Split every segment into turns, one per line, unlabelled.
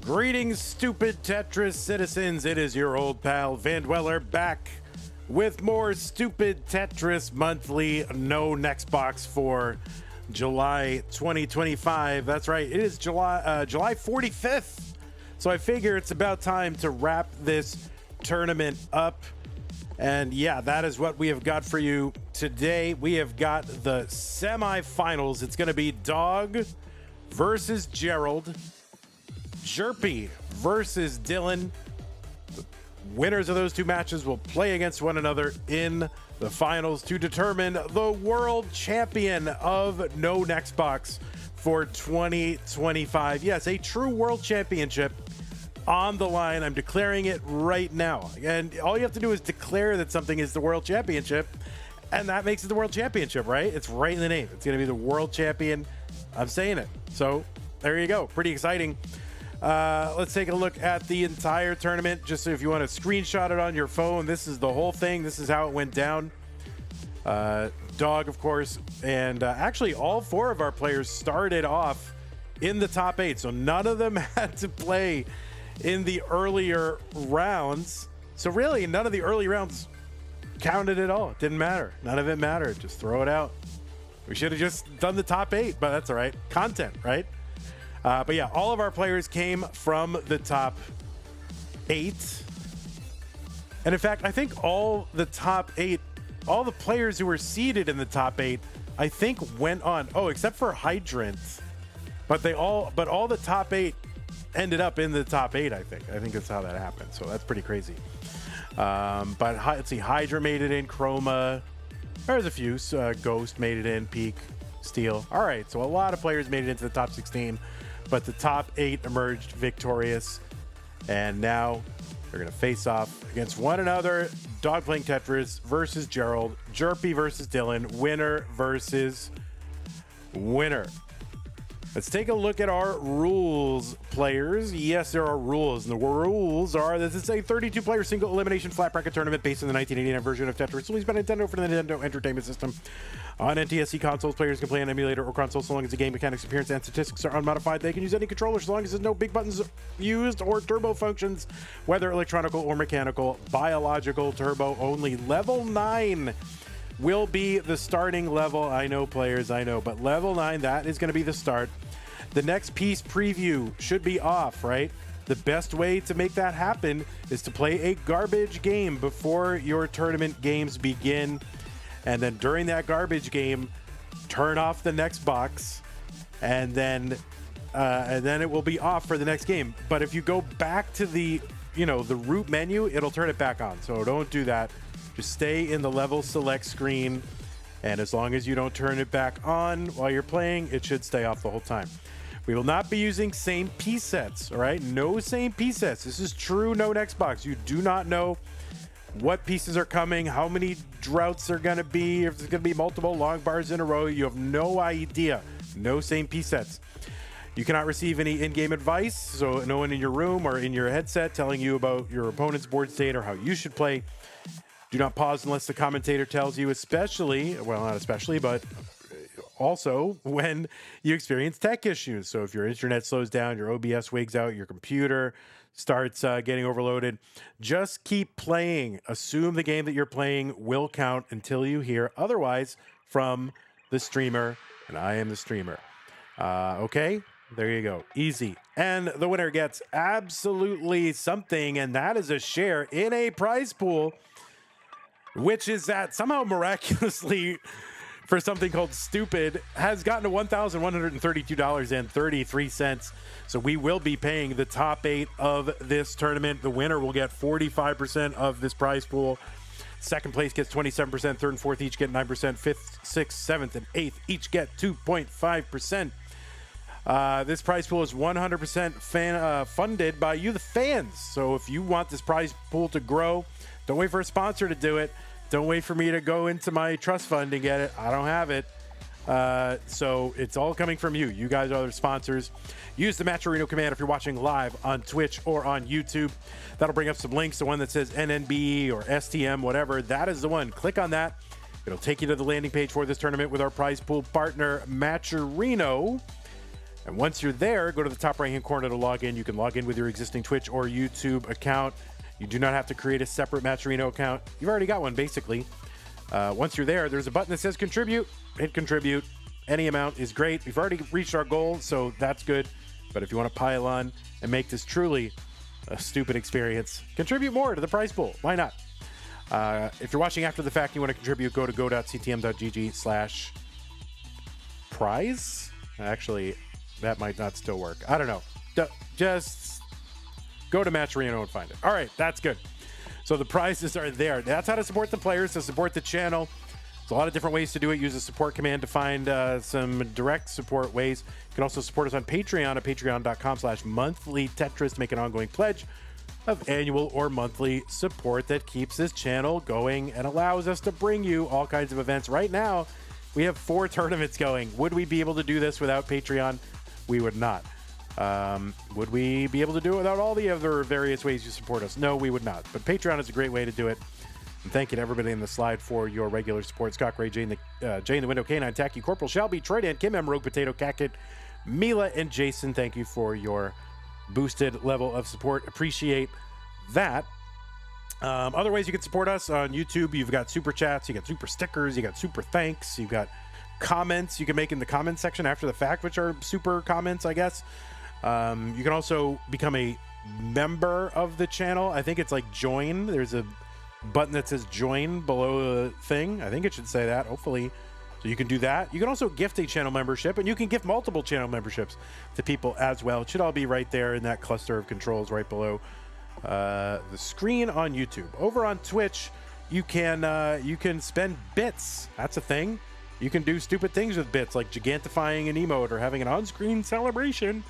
Greetings, stupid Tetris citizens. It is your old pal Vandweller back with more stupid Tetris Monthly. No next box for July 2025. That's right. It is July 45th. So I figure it's about time to wrap this tournament up. And yeah, that is what we have got for you today. We have got the semifinals. It's going to be Dog versus Gerald, Jerpi versus Dillan. The winners of those two matches will play against one another in the finals to determine the world champion of No Next Box for 2025. Yes, a true world championship on the line. I'm declaring it right now. And all you have to do is declare that something is the world championship, and that makes it the world championship, right? It's right in the name. It's going to be the world champion. I'm saying it. So there you go. Pretty exciting. Let's take a look at the entire tournament. Just so if you want to screenshot it on your phone, this is the whole thing. This is how it went down. Dog, of course, and actually all four of our players started off in the top 8. So none of them had to play in the earlier rounds. So really, none of the early rounds counted at all. It didn't matter. None of it mattered. Just throw it out. We should have just done the top 8, but that's all right. Content, right? But yeah, all of our players came from the top 8. And in fact, I think all the top 8, all the players who were seeded in the top 8, I think went on. Oh, except for Hydrant. But all the top 8 ended up in the top 8, I think. I think that's how that happened. So that's pretty crazy. But let's see, Hydra made it in, Chroma. There's a few. Ghost made it in, Peak, Steel. All right, so a lot of players made it into the top 16, but the top 8 emerged victorious. And now they're going to face off against one another. Dog playing Tetris versus Gerald. Jerpi versus Dillan. Winner versus winner. Let's take a look at our rules, players. Yes, there are rules. And the rules are, this is a 32-player single elimination flat bracket tournament based on the 1989 version of Tetris, released by Nintendo for the Nintendo Entertainment System. On NTSC consoles, players can play on emulator or console so long as the game mechanics, appearance, and statistics are unmodified. They can use any controller so long as there's no big buttons used or turbo functions, whether electronical or mechanical. Biological turbo only. Level 9 will be the starting level. I know, players, I know, but level 9, that is going to be the start. The next piece preview should be off, right? The best way to make that happen is to play a garbage game before your tournament games begin. And then during that garbage game, turn off the next box, and then it will be off for the next game. But if you go back to the root menu, it'll turn it back on. So don't do that. Just stay in the level select screen, and as long as you don't turn it back on while you're playing, it should stay off the whole time. We will not be using same piece sets, all right? No same piece sets. This is true no next box. You do not know what pieces are coming, how many droughts are going to be, if there's going to be multiple long bars in a row. You have no idea. No same piece sets. You cannot receive any in-game advice, so no one in your room or in your headset telling you about your opponent's board state or how you should play. Do not pause unless the commentator tells you, especially, well, not especially, but also when you experience tech issues. So if your internet slows down, your OBS wigs out, your computer starts getting overloaded, just keep playing. Assume the game that you're playing will count until you hear otherwise from the streamer, and I am the streamer. Okay, there you go. Easy. And the winner gets absolutely something, and that is a share in a prize pool, which is that somehow miraculously, for something called Stupid, has gotten to $1,132.33. So we will be paying the top 8 of this tournament. The winner will get 45% of this prize pool. Second place gets 27%. Third and fourth each get 9%. Fifth, sixth, seventh, and eighth each get 2.5%. This prize pool is 100% funded by you, the fans. So if you want this prize pool to grow, don't wait for a sponsor to do it. Don't wait for me to go into my trust fund and get it. I don't have it. So it's all coming from you. You guys are the sponsors. Use the Matcherino command if you're watching live on Twitch or on YouTube. That'll bring up some links. The one that says NNB or STM, whatever, that is the one. Click on that. It'll take you to the landing page for this tournament with our prize pool partner, Matcherino. And once you're there, go to the top right-hand corner to log in. You can log in with your existing Twitch or YouTube account. You do not have to create a separate Matcherino account. You've already got one, basically. Once you're there, there's a button that says contribute. Hit contribute. Any amount is great. We've already reached our goal, so that's good. But if you want to pile on and make this truly a stupid experience, contribute more to the prize pool. Why not? If you're watching after the fact and you want to contribute, go to go.ctm.gg/prize. Actually, that might not still work. I don't know. Just go to Matcherino and find it. All right, that's good. So the prizes are there. That's how to support the players, to support the channel. There's a lot of different ways to do it. Use the support command to find some direct support ways. You can also support us on Patreon at patreon.com/monthly Tetris to make an ongoing pledge of annual or monthly support that keeps this channel going and allows us to bring you all kinds of events. Right now, we have 4 tournaments going. Would we be able to do this without Patreon? We would not. Would we be able to do it without all the other various ways you support us? No, we would not. But Patreon is a great way to do it. And thank you to everybody in the slide for your regular support. Scott Gray, Jay in the Window, K9, Tacky, Corporal, Shelby, Troy Dan, Kim M, Rogue Potato, Cackett, Mila, and Jason. Thank you for your boosted level of support. Appreciate that. Other ways you can support us on YouTube, you've got super chats, you got super stickers, you got super thanks, you've got comments you can make in the comment section after the fact, which are super comments, I guess. You can also become a member of the channel. I think it's like join. There's a button that says join below the thing. I think it should say that, hopefully. So you can do that. You can also gift a channel membership, and you can gift multiple channel memberships to people as well. It should all be right there in that cluster of controls right below the screen on YouTube. Over on Twitch, you can spend bits. That's a thing. You can do stupid things with bits, like gigantifying an emote or having an on-screen celebration.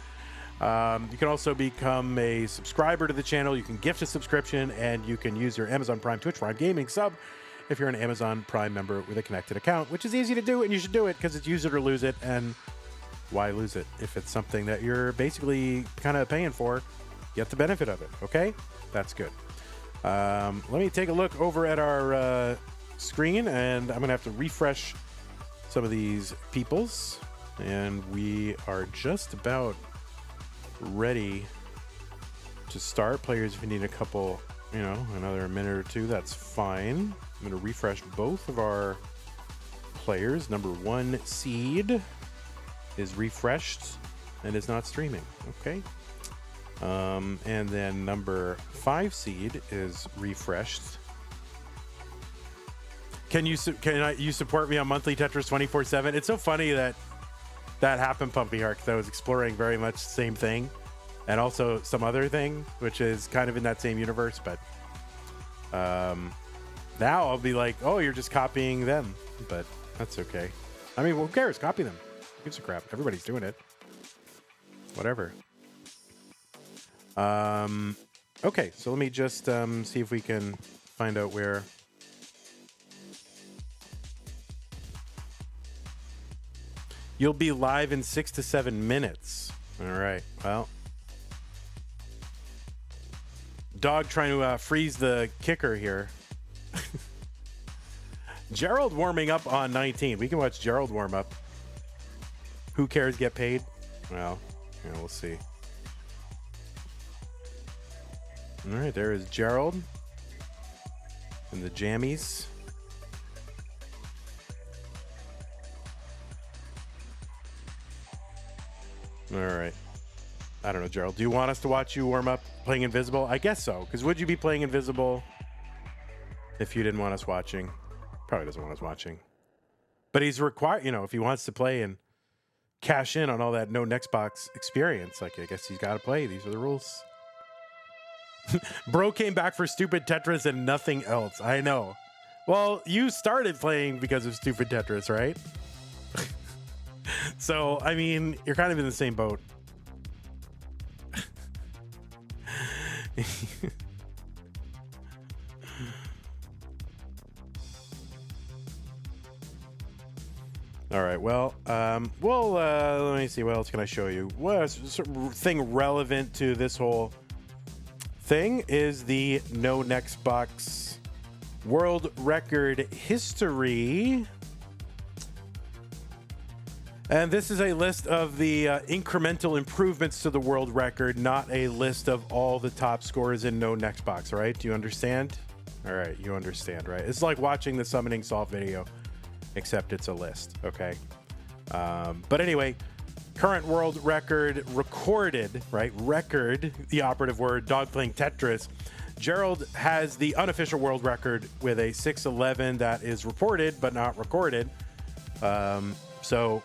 You can also become a subscriber to the channel. You can gift a subscription, and you can use your Amazon Prime Twitch Prime Gaming sub if you're an Amazon Prime member with a connected account, which is easy to do, and you should do it because it's use it or lose it. And why lose it if it's something that you're basically kind of paying for? Get the benefit of it. Okay, that's good. Let me take a look over at our screen, and I'm gonna have to refresh some of these peoples, and we are just about ready to start. Players, if you need a couple, another minute or two, that's fine. I'm going to refresh both of our players. Number 1 seed is refreshed and is not streaming. Okay. And then number 5 seed is refreshed. Can you support me on monthly Tetris 24/7? It's so funny that happened, Pumpy Heart, because I was exploring very much the same thing, and also some other thing, which is kind of in that same universe. But now I'll be like, oh, you're just copying them, but that's okay. I mean, who cares? Copy them. Who gives a crap? Everybody's doing it. Whatever. Okay, so let me just see if we can find out where. You'll be live in 6 to 7 minutes. All right. Well, dog trying to freeze the kicker here. Gerald warming up on 19. We can watch Gerald warm up. Who cares? Get paid? Well, we'll see. All right, there is Gerald and the jammies. All right. I don't know, Gerald. Do you want us to watch you warm up playing Invisible? I guess so, because would you be playing Invisible if you didn't want us watching? Probably doesn't want us watching. But he's required, if he wants to play and cash in on all that no Nextbox experience, I guess he's got to play. These are the rules. Bro came back for stupid Tetris and nothing else. I know. Well, you started playing because of stupid Tetris, right? So, I mean, you're kind of in the same boat. All right, well, let me see. What else can I show you? What thing relevant to this whole thing is the no Nextbox world record history. And this is a list of the incremental improvements to the world record, not a list of all the top scores in No Next Box, all right? Do you understand? All right, you understand, right? It's like watching the Summoning Salt video, except it's a list, okay? But anyway, current world record recorded, right? Record, the operative word, dog playing Tetris. Gerald has the unofficial world record with a 611 that is reported but not recorded. So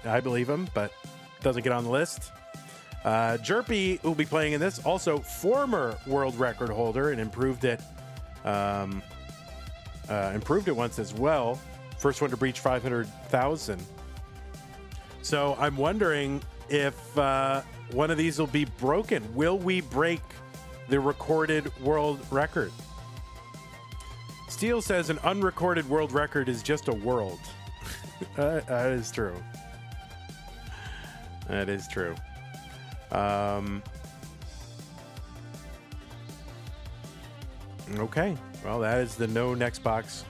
I believe him, but doesn't get on the list. Jerpi, who'll be playing in this, also former world record holder and improved it once as well. First one to breach 500,000. So I'm wondering if one of these will be broken. Will we break the recorded world record? Steele says an unrecorded world record is just a world. That is true. That is true. Okay. Well, that is the No Next Box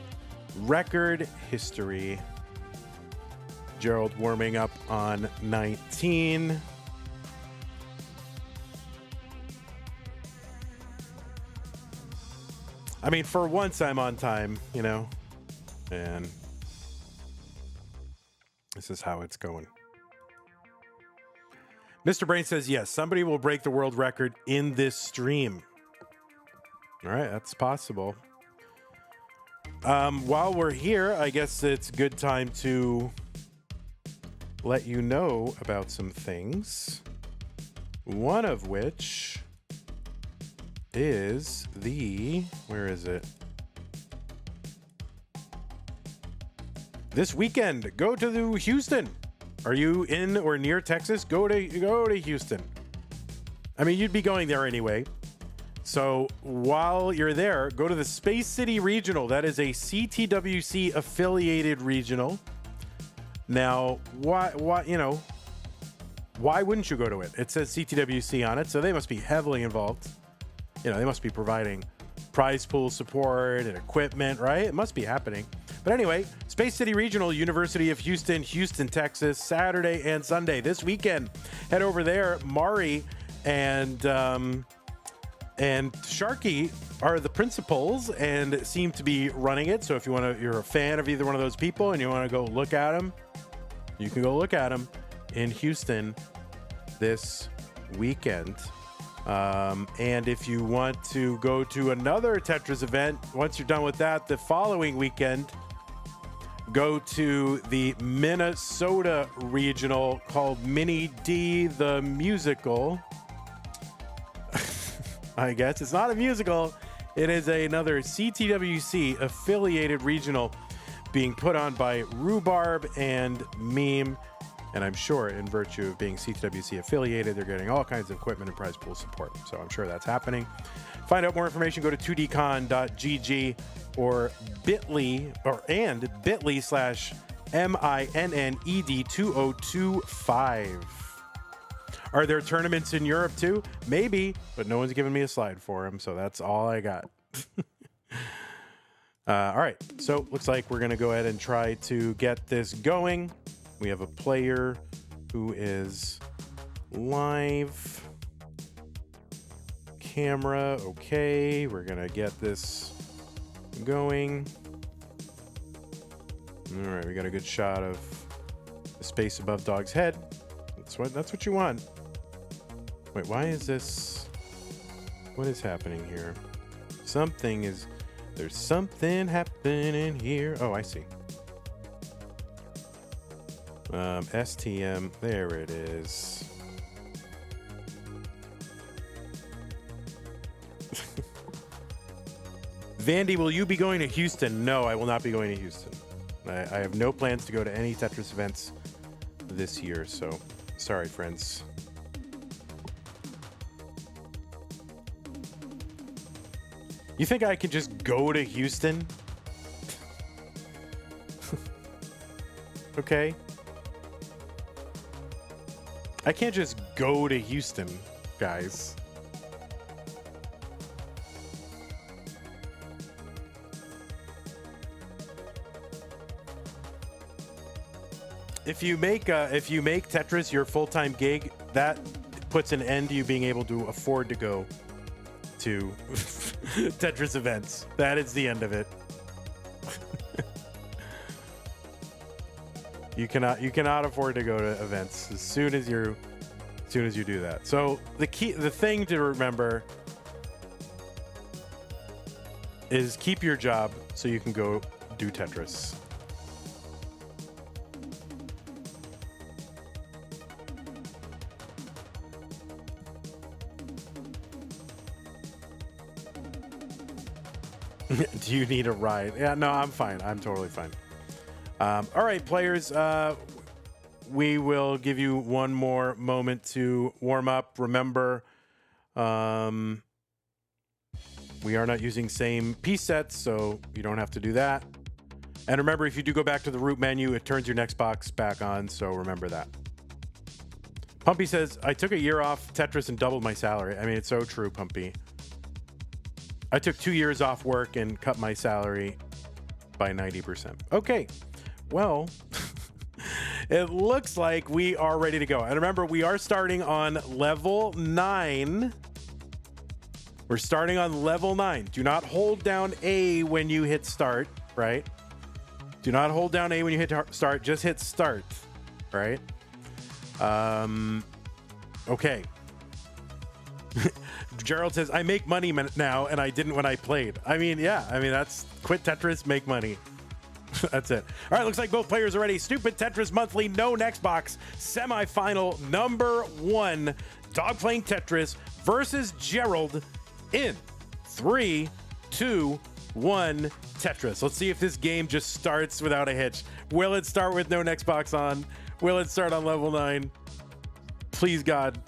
record history. Gerald warming up on 19. I mean, for once I'm on time, you know, and this is how it's going. Mr. Brain says, yes, somebody will break the world record in this stream. All right, that's possible. While we're here, I guess it's a good time to let you know about some things. One of which is where is it? This weekend, go to Houston. Are you in or near Texas? Go to Houston. I mean, you'd be going there anyway. So while you're there, go to the Space City Regional. That is a CTWC affiliated regional. Now, why wouldn't you go to it? It says CTWC on it, so they must be heavily involved. You know, they must be providing prize pool support and equipment, right? It must be happening. But anyway, Space City Regional, University of Houston, Houston, Texas, Saturday and Sunday. This weekend, head over there. Mari and Sharky are the principals and seem to be running it. So if you're a fan of either one of those people and you want to go look at them, you can go look at them in Houston this weekend. And if you want to go to another Tetris event, once you're done with that, the following weekend, go to the Minnesota Regional called Mini D the Musical. I guess it's not a musical. It is another CTWC affiliated regional being put on by Rhubarb and Meme. And I'm sure in virtue of being CTWC affiliated, they're getting all kinds of equipment and prize pool support. So I'm sure that's happening. Find out more information, go to 2dcon.gg or bit.ly/MINNED2025. Are there tournaments in Europe too? Maybe, but no one's given me a slide for them, so that's all I got. All right, so looks like we're going to go ahead and try to get this going. We have a player who is live. Camera, okay. We're going to get this going. All right, we got a good shot of the space above Dog's head. That's what you want. Wait, why is this? What is happening here? There's something happening here. Oh, I see. STM, there it is. Vandy, will you be going to Houston? No, I will not be going to Houston. I have no plans to go to any Tetris events this year, so sorry, friends. You think I could just go to Houston? Okay. I can't just go to Houston, guys. if you make Tetris your full-time gig, that puts an end to you being able to afford to go to Tetris events. That is the end of it. You cannot afford to go to events as soon as you do that. So the thing to remember is keep your job so you can go do Tetris. Do you need a ride? Yeah, no, I'm fine. I'm totally fine. All right, players, we will give you one more moment to warm up. Remember, we are not using same piece sets, so you don't have to do that. And remember, if you do go back to the root menu, it turns your next box back on, so remember that. Pumpy says, I took a year off Tetris and doubled my salary. I mean, it's so true, Pumpy. I took 2 years off work and cut my salary by 90%. Okay, well, it looks like we are ready to go. And remember, we are starting on level 9. We're starting on level 9. Do not hold down A when you hit start, right? Do not hold down A when you hit start. Just hit start, right? Okay. Gerald says, I make money now, and I didn't when I played. I mean, yeah. I mean, that's quit Tetris, make money. That's it. All right, looks like both players are ready. Stupid Tetris Monthly, no next box. Semi-final number 1. Dog playing Tetris versus Gerald in 3, 2, 1, Tetris. Let's see if this game just starts without a hitch. Will it start with no next box on? Will it start on level 9? Please, God.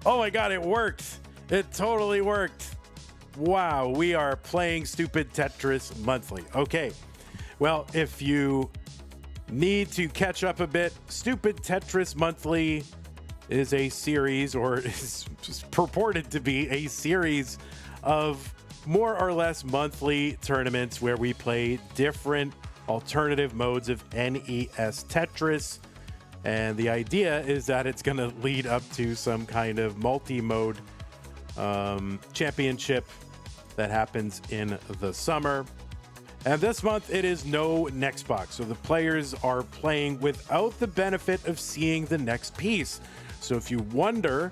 Oh my God, it worked. It totally worked. Wow, we are playing Stupid Tetris Monthly. Okay, well, if you need to catch up a bit, Stupid Tetris Monthly is a series, or is purported to be a series of more or less monthly tournaments where we play different alternative modes of NES Tetris. And the idea is that it's going to lead up to some kind of multi-mode championship that happens in the summer. And this month it is no next box. So the players are playing without the benefit of seeing the next piece. So if you wonder,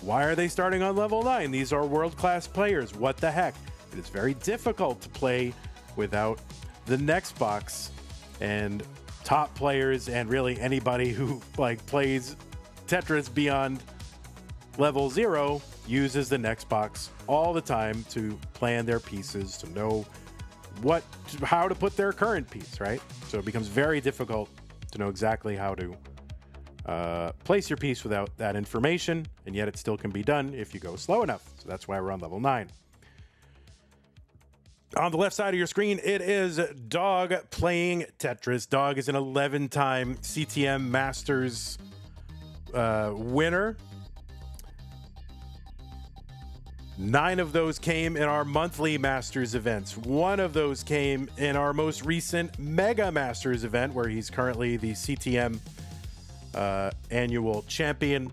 why are they starting on level 9? These are world-class players. What the heck? It is very difficult to play without the next box. And top players and really anybody who plays Tetris beyond level 0 uses the next box all the time to plan their pieces, to know how to put their current piece, right? So it becomes very difficult to know exactly how to place your piece without that information, and yet it still can be done if you go slow enough. So that's why we're on level 9. On the left side of your screen, it is Dog playing Tetris. Dog is an 11-time CTM Masters winner. 9 of those came in our monthly Masters events. 1 of those came in our most recent Mega Masters event, where he's currently the CTM annual champion.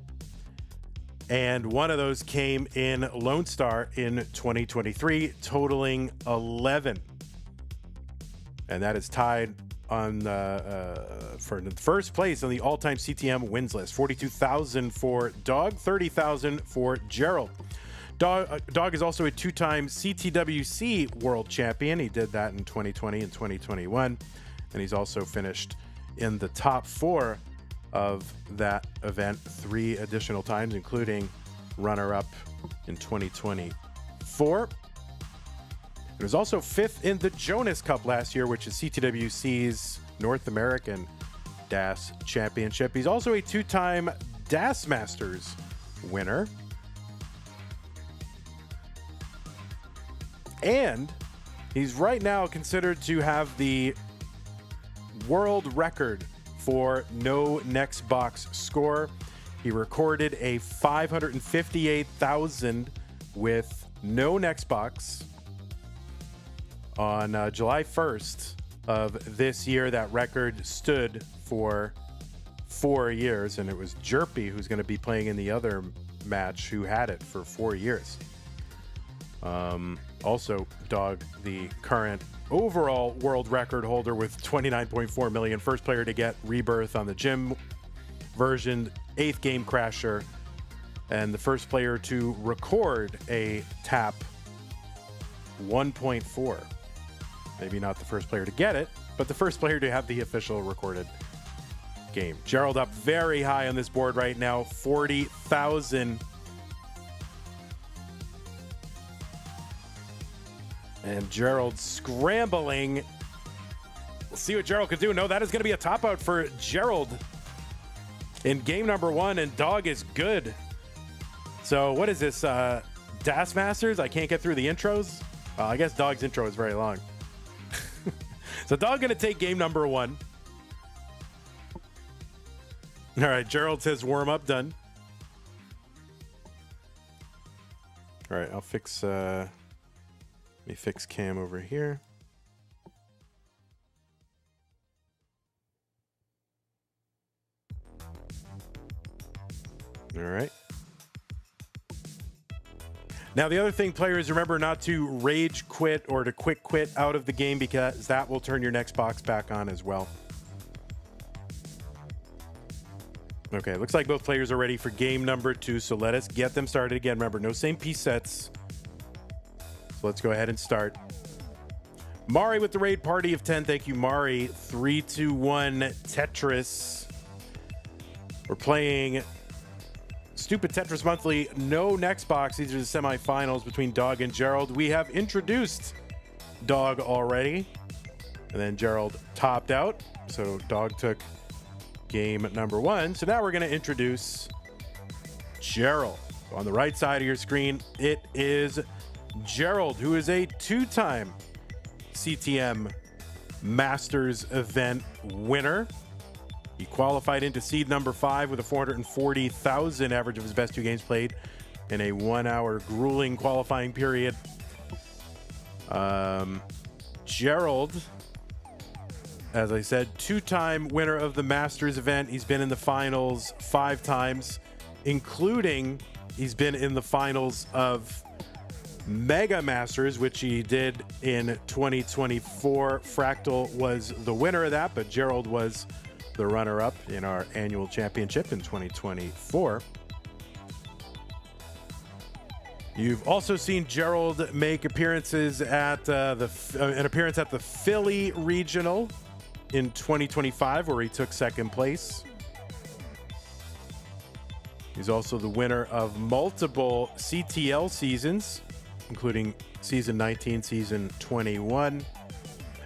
And 1 of those came in Lone Star in 2023, totaling 11. And that is tied on for first place on the all-time CTM wins list. 42,000 for Dog, 30,000 for Gerald. Dog is also a 2-time CTWC world champion. He did that in 2020 and 2021. And he's also finished in the top 4 of that event 3 additional times, including runner-up in 2024. It was also 5th in the Jonas Cup last year, which is CTWC's North American DAS Championship. He's also a 2-time DAS Masters winner. And he's right now considered to have the world record for no next box score. He recorded a 558,000 with no next box on July 1st of this year. That record stood for 4 years, and it was Jerpi who's going to be playing in the other match who had it for 4 years. Also, Dog, the current overall world record holder with 29.4 million. First player to get Rebirth on the gym version, 8th game crasher, and the first player to record a tap 1.4. Maybe not the first player to get it, but the first player to have the official recorded game. Gerald up very high on this board right now, 40,000. And Gerald scrambling. We'll see what Gerald can do. No, that is going to be a top out for Gerald in game number 1, and Dog is good. So what is this, Das Masters? I can't get through the intros. I guess Dog's intro is very long. So Dog going to take game number 1. All right, Gerald says warm up done. All right, I'll fix, let me fix cam over here. All right. Now, the other thing, players, remember not to rage quit or to quick quit out of the game, because that will turn your next box back on as well. Okay, looks like both players are ready for game number 2, so let us get them started again. Remember, no same piece sets. So let's go ahead and start. Mari with the raid party of 10. Thank you, Mari. 3, 2, 1, Tetris. We're playing Stupid Tetris Monthly. No next box. These are the semifinals between Dog and Gerald. We have introduced Dog already, and then Gerald topped out. So Dog took game number 1. So now we're going to introduce Gerald. So on the right side of your screen, it is Gerald, who is a 2-time CTM Masters event winner. He qualified into seed number 5 with a 440,000 average of his best 2 games played in a 1-hour grueling qualifying period. Gerald, as I said, 2-time winner of the Masters event. He's been in the finals 5 times, including he's been in the finals of Mega Masters, which he did in 2024. Fractal was the winner of that, but Gerald was the runner-up in our annual championship in 2024. You've also seen Gerald make appearances at an appearance at the Philly Regional in 2025, where he took 2nd place. He's also the winner of multiple CTL seasons, including season 19, season 21.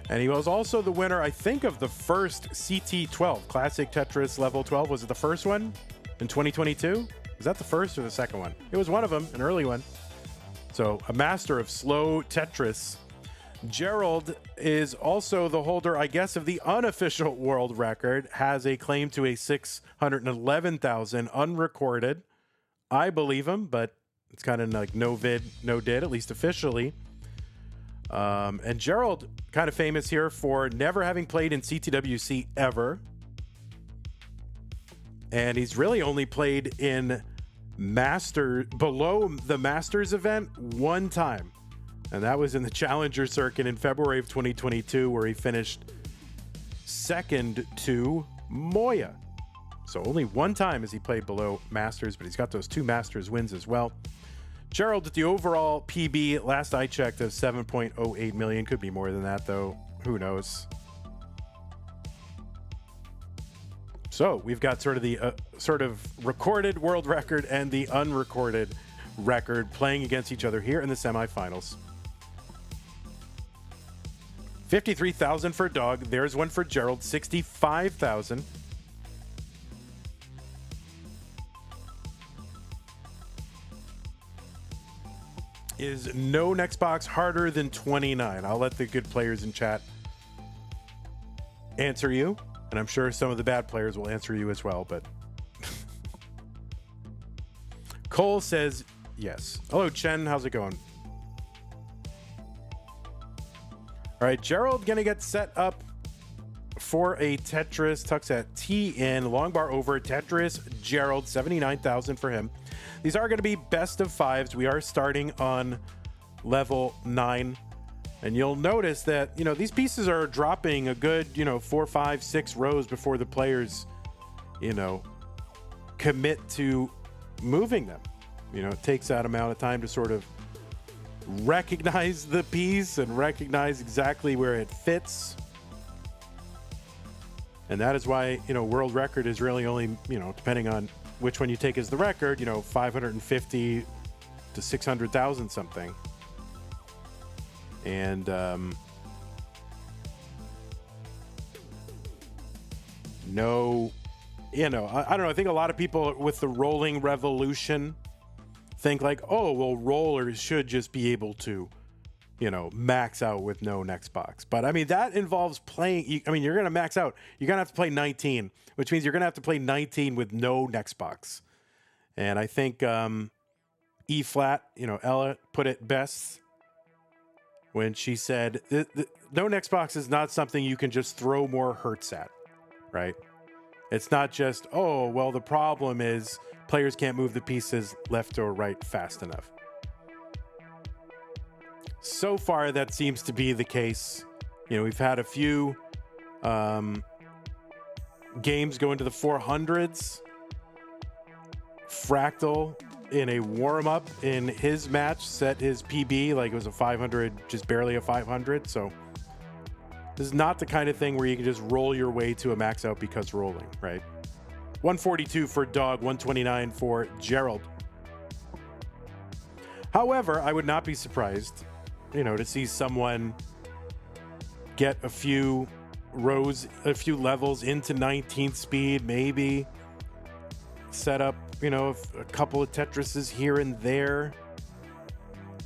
And he was also the winner, I think, of the first CT12, Classic Tetris Level 12. Was it the first one in 2022? Was that the first or the second one? It was one of them, an early one. So a master of slow Tetris. Gerald is also the holder, I guess, of the unofficial world record, has a claim to a 611,000 unrecorded. I believe him, but it's kind of like no vid, no did, at least officially. And Gerald, kind of famous here for never having played in CTWC ever. And he's really only played in below the Masters event 1 time. And that was in the Challenger Circuit in February of 2022, where he finished 2nd to Moya. So only 1 time has he played below Masters, but he's got those 2 Masters wins as well. Gerald with the overall PB, last I checked, of 7.08 million. Could be more than that, though. Who knows? So we've got sort of the recorded world record and the unrecorded record playing against each other here in the semifinals. 53,000 for Dog. There's one for Gerald. 65,000. Is no next box harder than 29? I'll let the good players in chat answer you, and I'm sure some of the bad players will answer you as well, but Cole says yes. Hello, Chen. How's it going? All right, Gerald gonna get set up for a Tetris, tucks at T in, long bar over, Tetris Gerald, 79,000 for him. These are going to be best of fives. We are starting on level 9. And you'll notice that, you know, these pieces are dropping a good, 4, 5, 6 rows before the players, commit to moving them. It takes that amount of time to sort of recognize the piece and recognize exactly where it fits. And that is why, world record is really only, depending on which one you take as the record, 550 to 600,000 something. And no, I don't know. I think a lot of people with the rolling revolution think like, oh, well, rollers should just be able to, max out with no next box. But I mean, that involves playing. You're going to max out. You're going to have to play 19, which means you're going to have to play 19 with no next box. And I think E flat, Ella put it best when she said, no next box is not something you can just throw more hertz at, right? It's not just, oh, well, the problem is players can't move the pieces left or right fast enough. So far, that seems to be the case. We've had a few games go into the 400s. Fractal, in a warm-up in his match, set his PB like it was a 500, just barely a 500. So this is not the kind of thing where you can just roll your way to a max out because rolling, right? 142 for Dog, 129 for Gerald. However, I would not be surprised, to see someone get a few rows, a few levels into 19th speed, maybe set up, a couple of Tetrises here and there,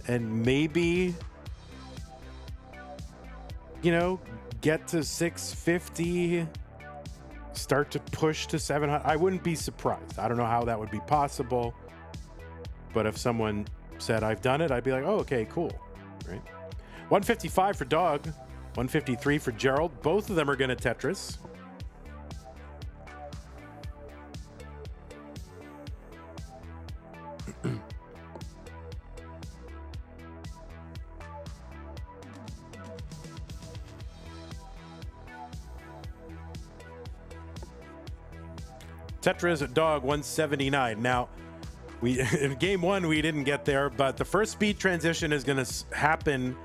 and maybe, get to 650, start to push to 700. I wouldn't be surprised. I don't know how that would be possible, but if someone said I've done it, I'd be like, oh, okay, cool, right? 155 for Dog, 153 for Gerald. Both of them are going to Tetris. Tetris Dog 179. Now, in game 1 we didn't get there, but the first speed transition is going to happen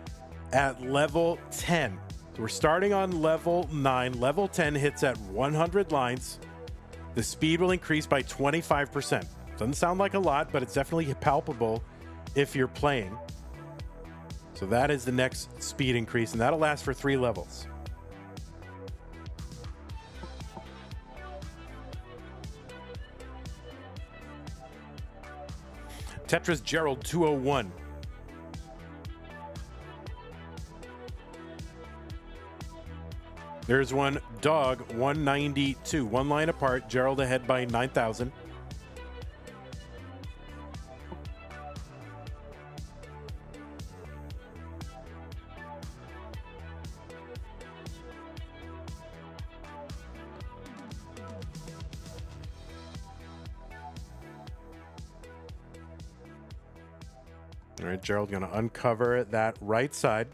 at level 10. So we're starting on level 9. Level 10 hits at 100 lines. The speed will increase by 25%. Doesn't sound like a lot, but it's definitely palpable if you're playing. So that is the next speed increase, and that'll last for 3 levels. Tetris Gerald 201. There's one Dog 192. One line apart. Gerald ahead by 9,000. All right, Gerald going to uncover that right side.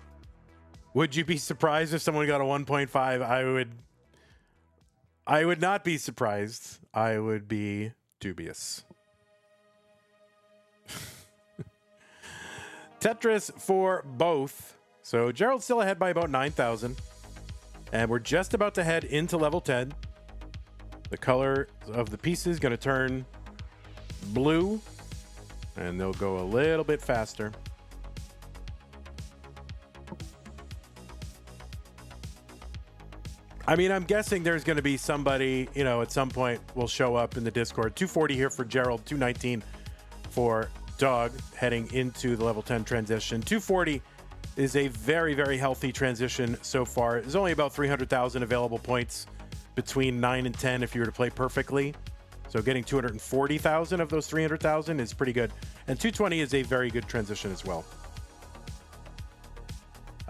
Would you be surprised if someone got a 1.5? I would not be surprised. I would be dubious. Tetris for both. So Gerald's still ahead by about 9,000. And we're just about to head into level 10. The color of the piece is going to turn blue. And they'll go a little bit faster. I mean, I'm guessing there's going to be somebody, at some point will show up in the Discord. 240 here for Gerald, 219 for Dog heading into the level 10 transition. 240 is a very, very healthy transition so far. There's only about 300,000 available points between 9 and 10 if you were to play perfectly. So getting 240,000 of those 300,000 is pretty good. And 220 is a very good transition as well.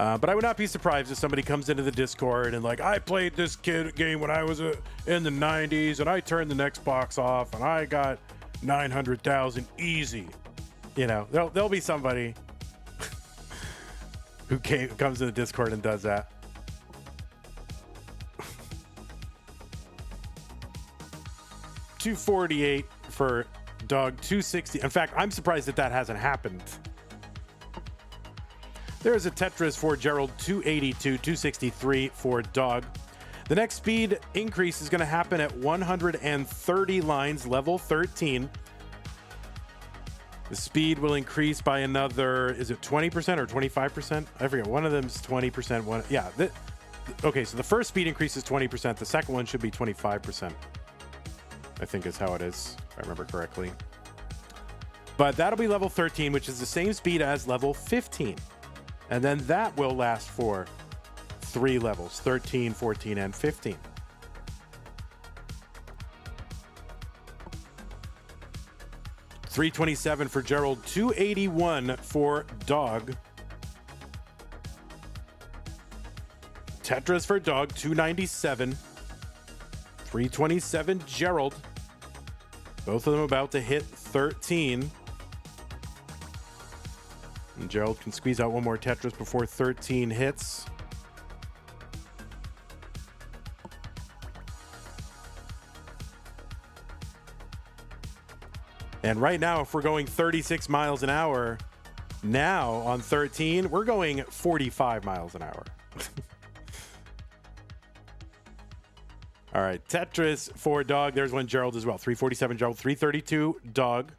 But I would not be surprised if somebody comes into the Discord and like, I played this game when I was in the 90s and I turned the next box off and I got 900,000 easy. You know, there'll be somebody who comes to the Discord and does that. $248 for Dog, $260. In fact, I'm surprised that hasn't happened. There's a Tetris for Gerald, $282, $263 for Dog. The next speed increase is going to happen at 130 lines, level 13. The speed will increase by another, is it 20% or 25%? I forget. One of them is 20%. Yeah. Okay, so the first speed increase is 20%. The second one should be 25%. I think is how it is, if I remember correctly. But that'll be level 13, which is the same speed as level 15. And then that will last for 3 levels, 13, 14, and 15. $327 for Gerald, $281 for Dog. Tetris for Dog, $297. $327 Gerald. Both of them about to hit 13. And Gerald can squeeze out one more Tetris before 13 hits. And right now, if we're going 36 miles an hour, now on 13, we're going 45 miles an hour. All right, Tetris for Dog. There's one Gerald as well. 347 Gerald, 332 Dog.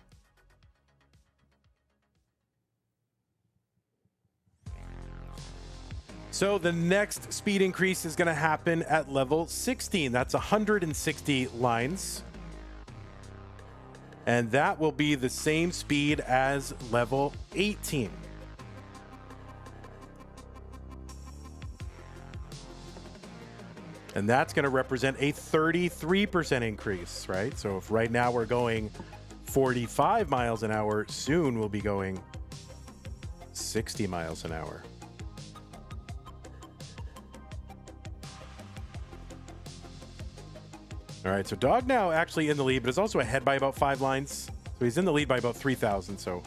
So the next speed increase is going to happen at level 16. That's 160 lines. And that will be the same speed as level 18. And that's going to represent a 33% increase, right? So if right now we're going 45 miles an hour, soon we'll be going 60 miles an hour. All right, so Dog now actually in the lead, but is also ahead by about 5 lines. So he's in the lead by about 3,000. So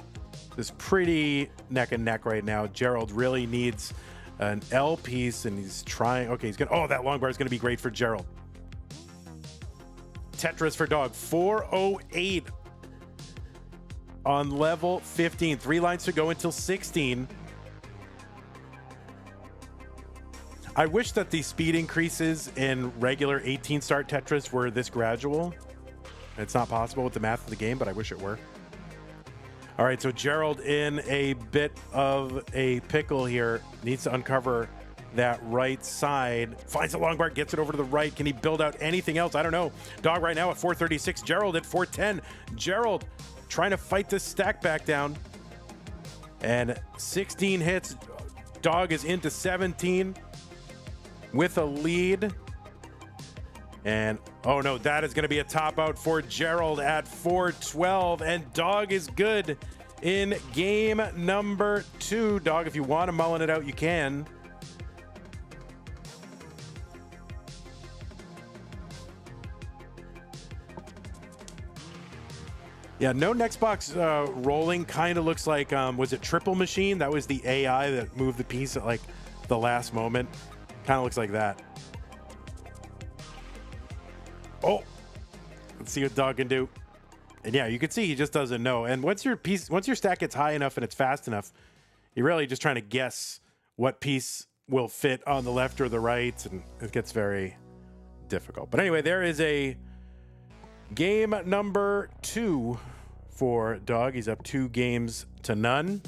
this pretty neck and neck right now. Gerald really needs an L piece, and he's trying. Okay, he's gonna. Oh, that long bar is gonna be great for Gerald. Tetris for Dog, 408 on level 15. 3 lines to go until 16. I wish that the speed increases in regular 18 start Tetris were this gradual. It's not possible with the math of the game, but I wish it were. All right, so Gerald in a bit of a pickle here. Needs to uncover that right side. Finds a long bar, gets it over to the right. Can he build out anything else? I don't know. Dog right now at 436. Gerald at 410. Gerald trying to fight this stack back down. And 16 hits. Dog is into 17 with a lead. And oh no, that is going to be a top out for Gerald at 412. And Dog is good in game number 2. Dog, if you want to mullen it out, you can. Yeah, no next box rolling. Kind of looks like, was it Triple Machine? That was the AI that moved the piece at like the last moment. Kind of looks like that. Oh, let's see what Dog can do. And yeah, you can see he just doesn't know. And once your stack gets high enough and it's fast enough, you're really just trying to guess what piece will fit on the left or the right, and it gets very difficult. But anyway, there is a game number 2 for Dog. He's up 2 games to none.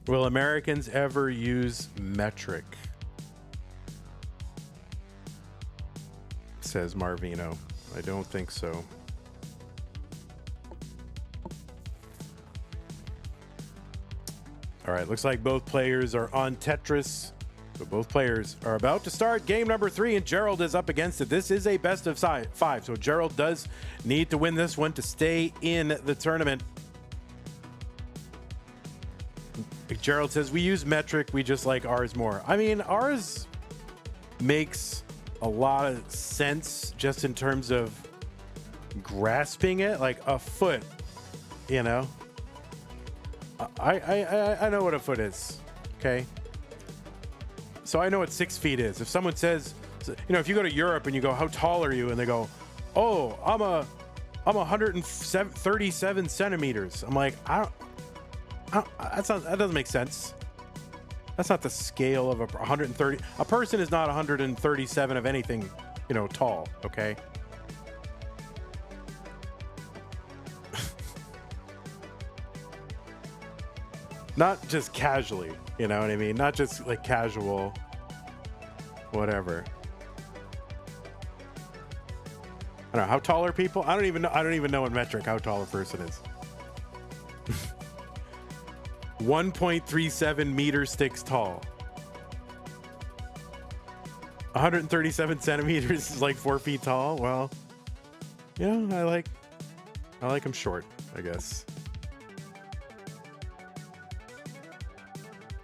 Will Americans ever use metric? Says Marvino. I don't think so. All right, looks like both players are on Tetris. So both players are about to start game number 3, and Gerald is up against it. This is a best of 5, so Gerald does need to win this one to stay in the tournament. Gerald says, we use metric, we just like ours more. I mean, ours makes a lot of sense just in terms of grasping it, like a foot, you know? I know what a foot is, okay? So I know what 6 feet is. If someone says, you know, if you go to Europe and you go, how tall are you? And they go, oh, I'm 137 centimeters. I'm like, that doesn't make sense. That's not the scale of 130. A person is not 137 of anything, you know, tall, okay? Not just casually, you know what I mean? Not just like casual, whatever. I don't know. How tall are people? I don't even know in metric how tall a person is. 1.37 meter sticks tall. 137 centimeters is like 4 feet tall. Well, you know, I like them short, I guess.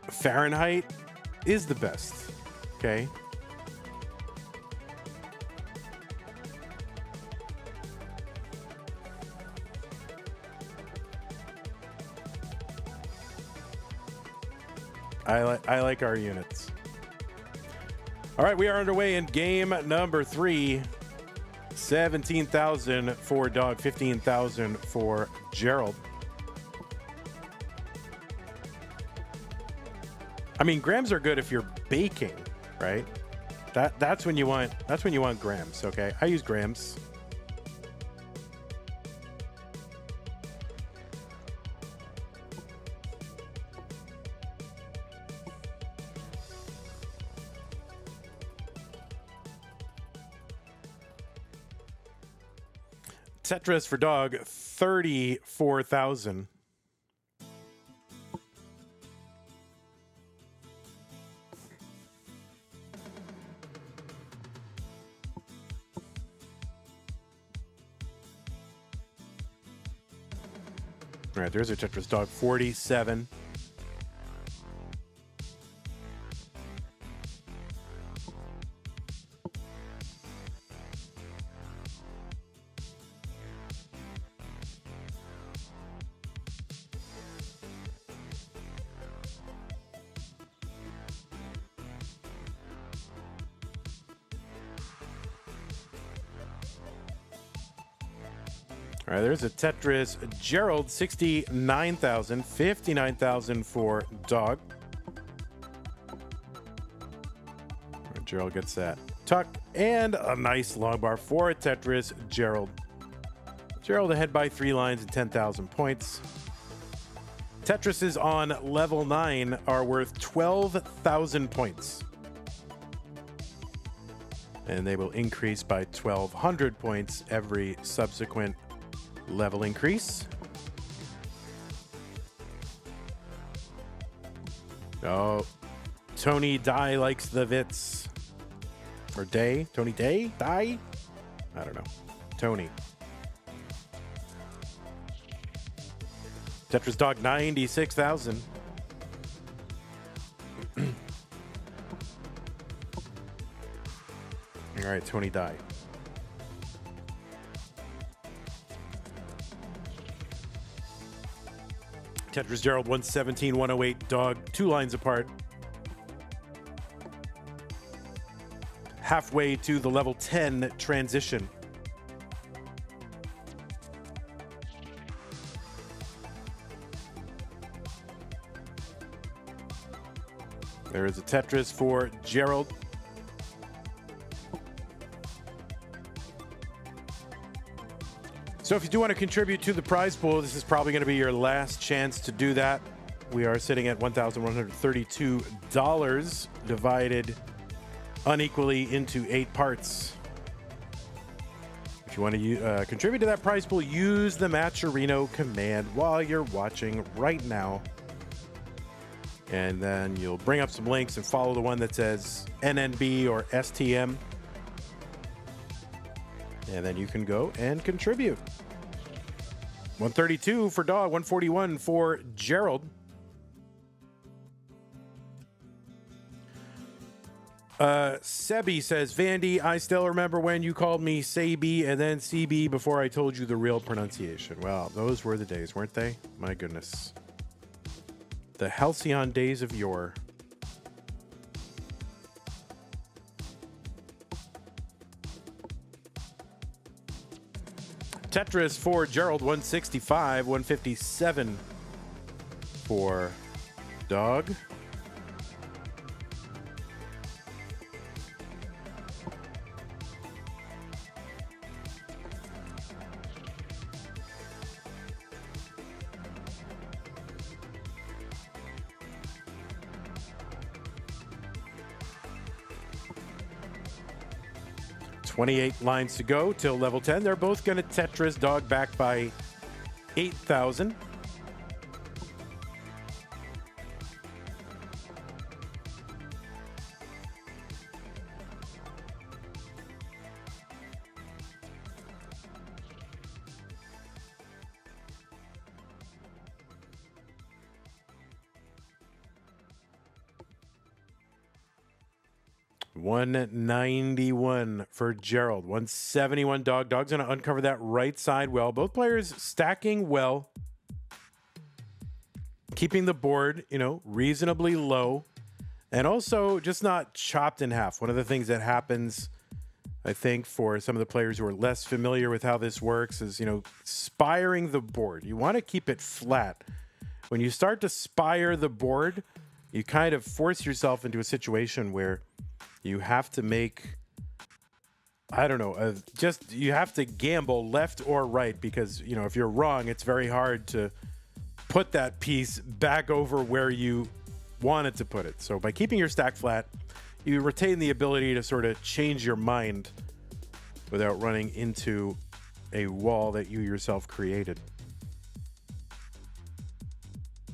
Fahrenheit is the best. Okay. I like our units. All right, we are underway in game number 3. 17,000 for Dog, 15,000 for Gerald. I mean, grams are good if you're baking, right? That's when you want grams, okay? I use grams. Tetris for Dog, 34,000. All right, there's a Tetris Dog, 47. All right, there's a Tetris Gerald, 69,000, 59,000 for Dog. Right, Gerald gets that tuck and a nice long bar for a Tetris Gerald. Gerald ahead by 3 lines and 10,000 points. Tetrises on level 9 are worth 12,000 points. And they will increase by 1,200 points every subsequent level increase. Oh, Tony Dye likes the Vits. Or Day? Tony Day? Dye? I don't know. Tony. Tetris Dog, 96,000. All right, Tony Dye. Tetris Gerald, 117, 108. Dog, 2 lines apart. Halfway to the level 10 transition. There is a Tetris for Gerald. So if you do want to contribute to the prize pool, this is probably going to be your last chance to do that. We are sitting at $1,132 divided unequally into 8 parts. If you want to contribute to that prize pool, use the Matcherino command while you're watching right now. And then you'll bring up some links and follow the one that says NNB or STM. And then you can go and contribute. 132 for Dog, 141 for Gerald. Sebi says, Vandy, I still remember when you called me Sabi and then CB before I told you the real pronunciation. Well, those were the days, weren't they? My goodness. The halcyon days of yore. Tetris for Gerald, 165, 157 for Dog. $28 lines to go till level 10. They're both going to Tetris. Dog back by 8,000. $191 for Gerald. 171 Dog. Dog's going to uncover that right side well. Both players stacking well. Keeping the board, reasonably low. And also just not chopped in half. One of the things that happens, I think, for some of the players who are less familiar with how this works is, spiring the board. You want to keep it flat. When you start to spire the board, you kind of force yourself into a situation where you have to make, you have to gamble left or right because, if you're wrong, it's very hard to put that piece back over where you wanted to put it. So by keeping your stack flat, you retain the ability to sort of change your mind without running into a wall that you yourself created.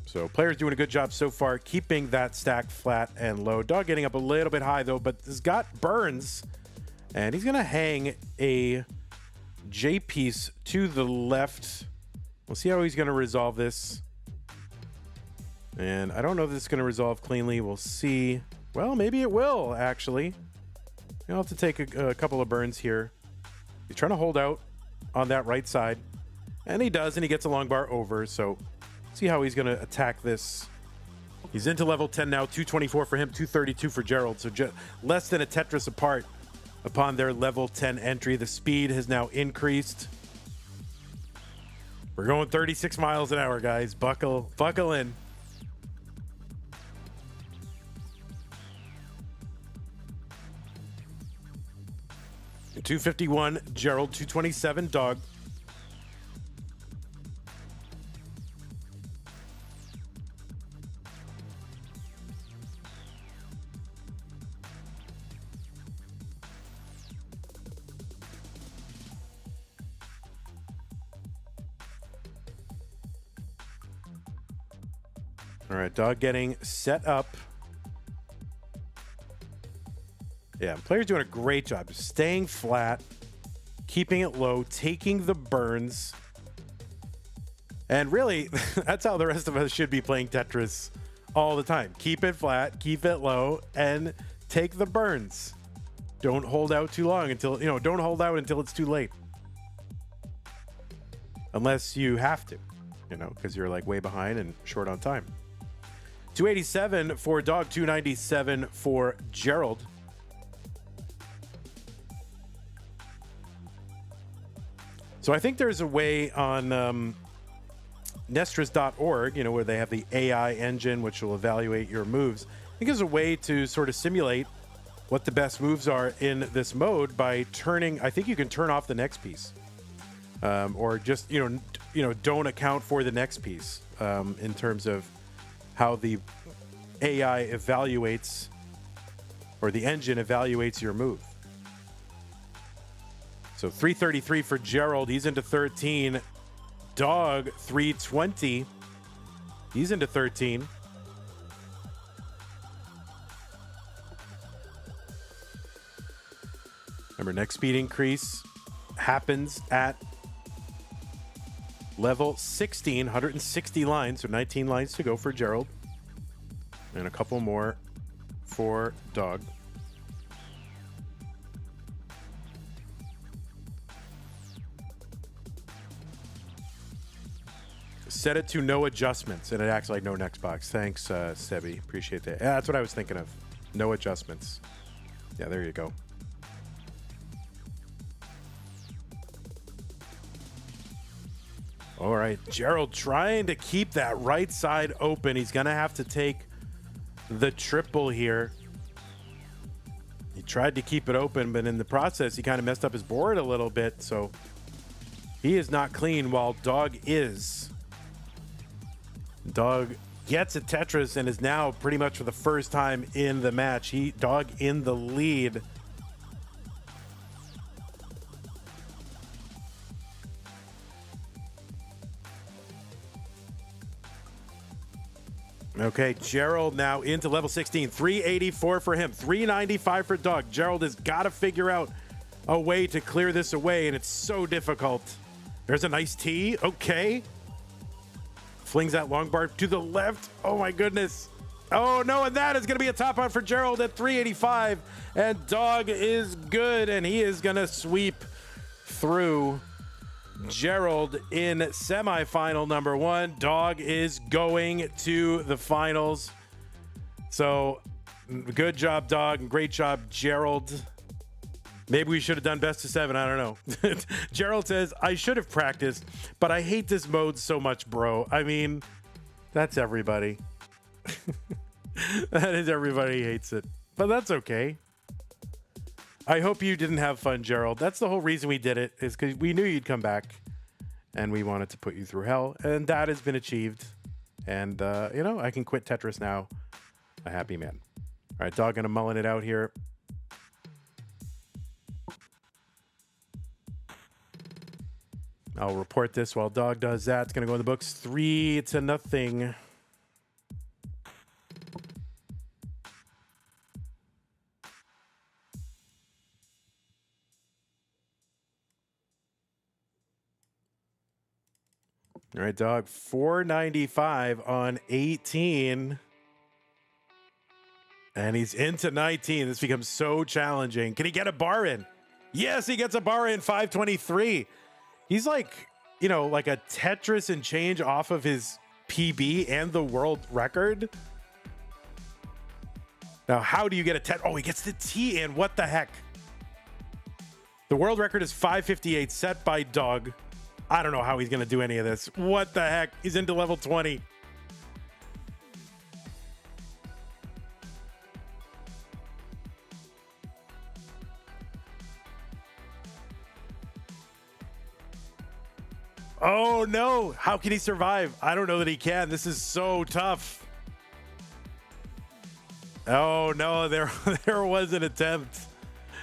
So players doing a good job so far, keeping that stack flat and low. Dog getting up a little bit high, though, but has got burns. And he's going to hang a J piece to the left. We'll see how he's going to resolve this. And I don't know if this is going to resolve cleanly. We'll see. Well, maybe it will, actually. You'll have to take a couple of burns here. He's trying to hold out on that right side. And he does, and he gets a long bar over, so see how he's going to attack this. He's into level 10 now. 224 for him, 232 for Gerald. So less than a Tetris apart upon their level 10 entry. The speed has now increased. We're going 36 miles an hour, guys. Buckle in. And 251, Gerald. 227, Dog. All right, Dog getting set up. Yeah, players doing a great job. Staying flat, keeping it low, taking the burns. And really, that's how the rest of us should be playing Tetris all the time. Keep it flat, keep it low, and take the burns. Don't hold out too long until, don't hold out until it's too late. Unless you have to, because you're like way behind and short on time. 287 for Dog, 297 for Gerald. So I think there's a way on Nestris.org, where they have the AI engine, which will evaluate your moves. I think there's a way to sort of simulate what the best moves are in this mode by turning, I think you can turn off the next piece. Or just, don't account for the next piece in terms of how the AI evaluates, or the engine evaluates your move. So 333 for Gerald. He's into 13. Dog, 320. He's into 13. Remember, next speed increase happens at level 16, 160 lines, so 19 lines to go for Gerald. And a couple more for Dog. Set it to no adjustments, and it acts like no next box. Thanks, Sebi. Appreciate that. Yeah, that's what I was thinking of. No adjustments. Yeah, there you go. All right, Gerald trying to keep that right side open. He's going to have to take the triple here. He tried to keep it open, but in the process, he kind of messed up his board a little bit. So he is not clean while Dog is. Dog gets a Tetris and is now pretty much for the first time in the match. Dog in the lead. Okay, Gerald now into level 16. 384 for him, 395 for Dog. Gerald has got to figure out a way to clear this away, and it's so difficult. There's a nice tee. Okay. Flings that long bar to the left. Oh, my goodness. Oh, no, and that is going to be a top out for Gerald at 385. And Dog is good, and he is going to sweep through. Gerald in semifinal number 1. Dog is going to the finals. So good job, Dog, and great job, Gerald. Maybe we should have done best of 7. I don't know. Gerald says, I should have practiced, but I hate this mode so much, bro. I mean, that's everybody. That is everybody hates it, but that's okay. I hope you didn't have fun, Gerald. That's the whole reason we did it, is because we knew you'd come back and we wanted to put you through hell, and that has been achieved. And, you know, I can quit Tetris now. A happy man. All right, Dog gonna mullen it out here. I'll report this while Dog does that. It's gonna go in the books 3-0. All right, Dog, 495 on 18. And he's into 19. This becomes so challenging. Can he get a bar in? Yes, he gets a bar in, 523. He's like, you know, like a Tetris and change off of his PB and the world record. Now, how do you get a Tetris? Oh, he gets the T in. What the heck? The world record is 558 set by Dog. I don't know how he's going to do any of this. What the heck? He's into level 20. Oh, no. How can he survive? I don't know that he can. This is so tough. Oh, no. There was an attempt.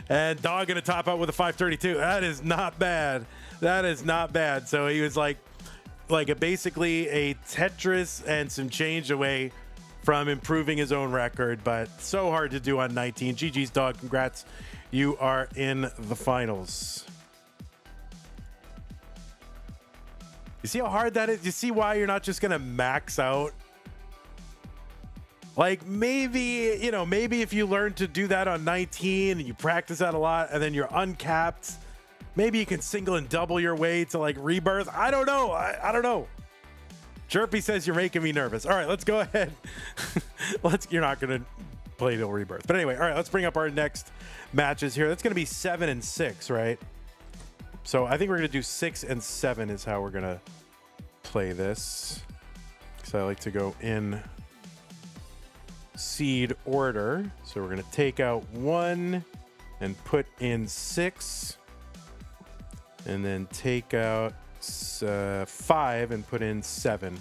And Dog going to top out with a 532. That is not bad. That is not bad. So he was like basically a Tetris and some change away from improving his own record, but so hard to do on 19. GG's, Dog. Congrats. You are in the finals. You see how hard that is? You see why you're not just going to max out? Like maybe, you know, maybe if you learn to do that on 19 and you practice that a lot and then you're uncapped, maybe you can single and double your way to like rebirth. I don't know. I don't know. Jerpi says you're making me nervous. All right, let's go ahead. You're not going to play till rebirth. But anyway, all right, let's bring up our next matches here. That's going to be 7 and 6, right? So I think we're going to do 6 and 7 is how we're going to play this. Because I like to go in seed order. So we're going to take out 1 and put in 6. And then take out 5 and put in 7.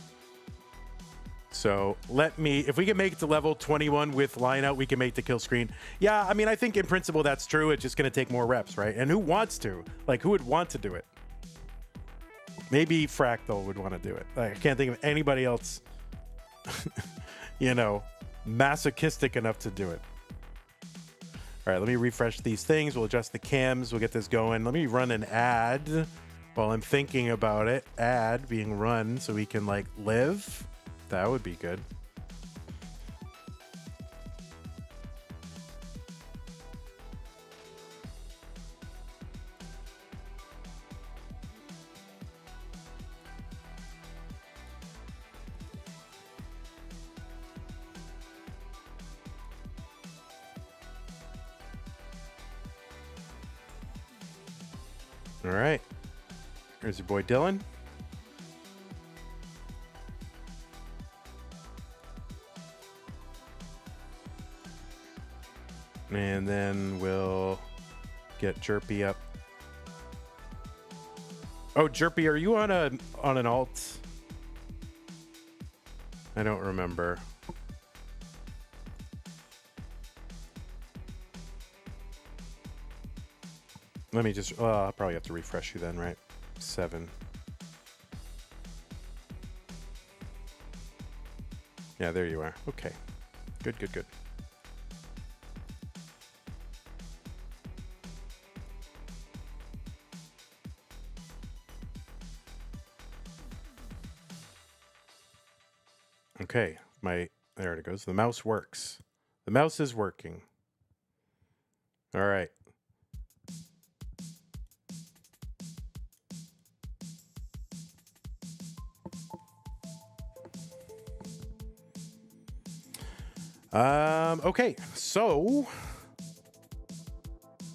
So if we can make it to level 21 with line out, we can make the kill screen. Yeah, I mean, I think in principle that's true. It's just going to take more reps, right? And who wants to? Like, who would want to do it? Maybe Fractal would want to do it. Like, I can't think of anybody else, you know, masochistic enough to do it. All right, let me refresh these things. We'll adjust the cams. We'll get this going. Let me run an ad while I'm thinking about it. Ad being run so we can, like, live. That would be good. All right. Here's your boy Dillan. And then we'll get Jerpi up. Oh, Jerpi, are you on an alt? I don't remember. Let me just, I'll probably have to refresh you then, right? 7. Yeah, there you are. Okay. Good, good, good. Okay, there it goes. The mouse works. The mouse is working. All right. Okay, so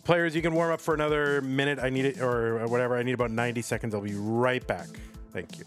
players, you can warm up for another minute. I need it, or whatever. I need about 90 seconds. I'll be right back. Thank you.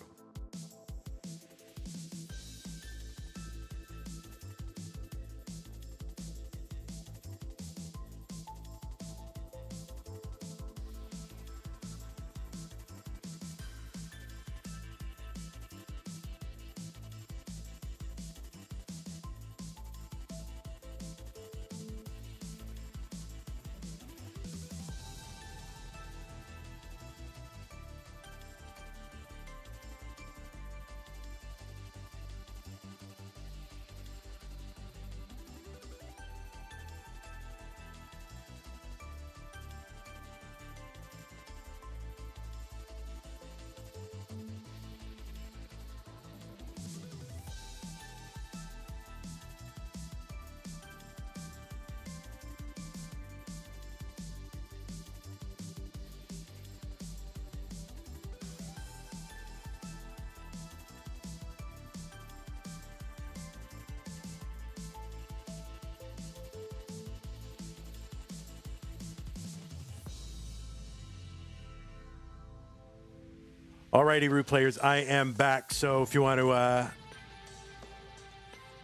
Alrighty, Root players, I am back. So if you want to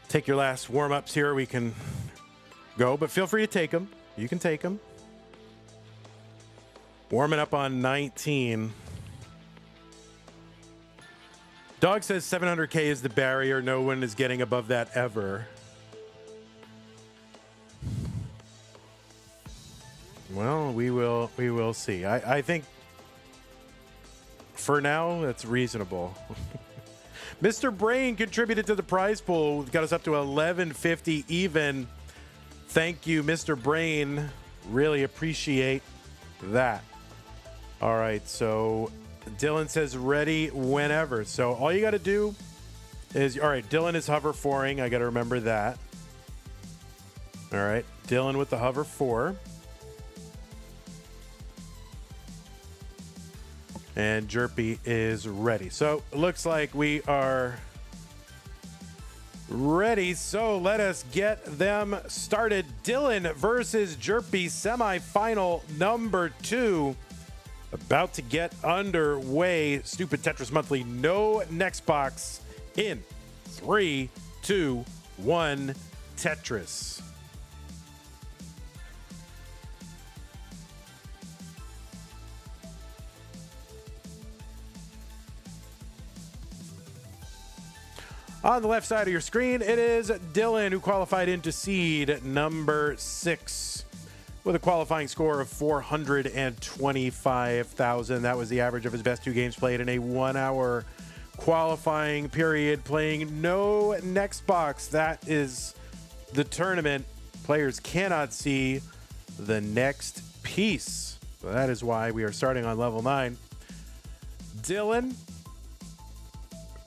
take your last warm-ups here, we can go. But feel free to take them. You can take them. Warming up on 19. Dog says 700K is the barrier. No one is getting above that ever. Well, we will see. I think for now, that's reasonable. Mr. Brain contributed to the prize pool. Got us up to 1150 even. Thank you, Mr. Brain. Really appreciate that. All right, so Dillan says ready whenever. So all you got to do is, all right, Dillan is hover 4ing. I got to remember that. All right, Dillan with the hover 4. And Jerpi is ready. So it looks like we are ready. So let us get them started. Dillan versus Jerpi, semifinal number 2. About to get underway. Stupid Tetris Monthly. No next box in 3, 2, 1. Tetris. On the left side of your screen, it is Dillan, who qualified into seed number 6 with a qualifying score of 425,000. That was the average of his best 2 games played in a 1-hour qualifying period, playing no next box. That is the tournament. Players cannot see the next piece. So that is why we are starting on level 9. Dillan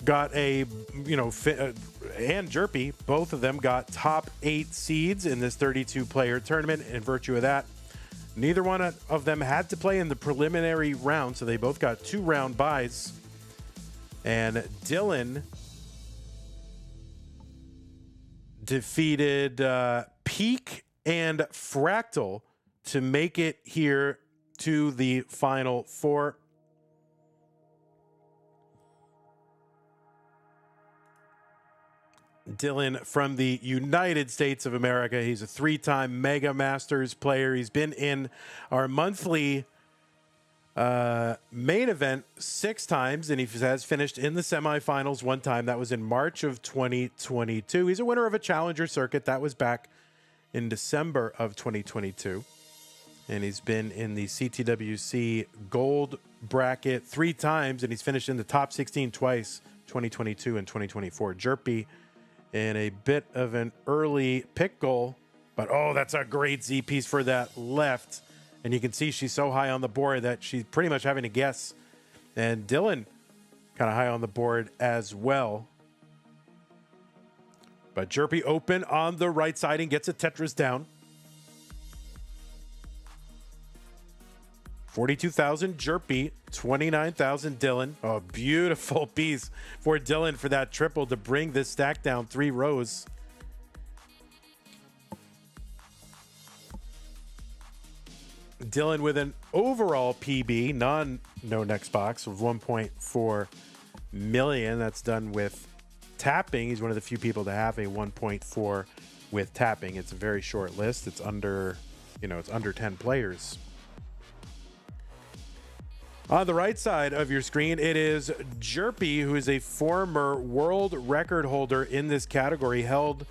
got a, and Jerpi, both of them got top 8 seeds in this 32-player tournament. In virtue of that, neither one of them had to play in the preliminary round, so they both got 2-round buys. And Dillan defeated Peak and Fractal to make it here to the Final Four. Dillan from the United States of America. He's a 3-time Mega Masters player. He's been in our monthly main event 6 times, and he has finished in the semifinals 1 time. That was in March of 2022. He's a winner of a Challenger circuit. That was back in December of 2022. And he's been in the CTWC gold bracket 3 times, and he's finished in the top 16 twice, 2022 and 2024. Jerpi in a bit of an early pick goal, but oh, that's a great Z piece for that left. And you can see she's so high on the board that she's pretty much having to guess. And Dillan kind of high on the board as well. But Jerpi open on the right side and gets a Tetris down. 42,000 Jerpi, 29,000 Dillan. Oh, beautiful piece for Dillan for that triple to bring this stack down 3 rows. Dillan with an overall PB, no next box, of 1.4 million. That's done with tapping. He's one of the few people to have a 1.4 with tapping. It's a very short list. It's under, it's under 10 players. On the right side of your screen, it is Jerpi, who is a former world record holder in this category, held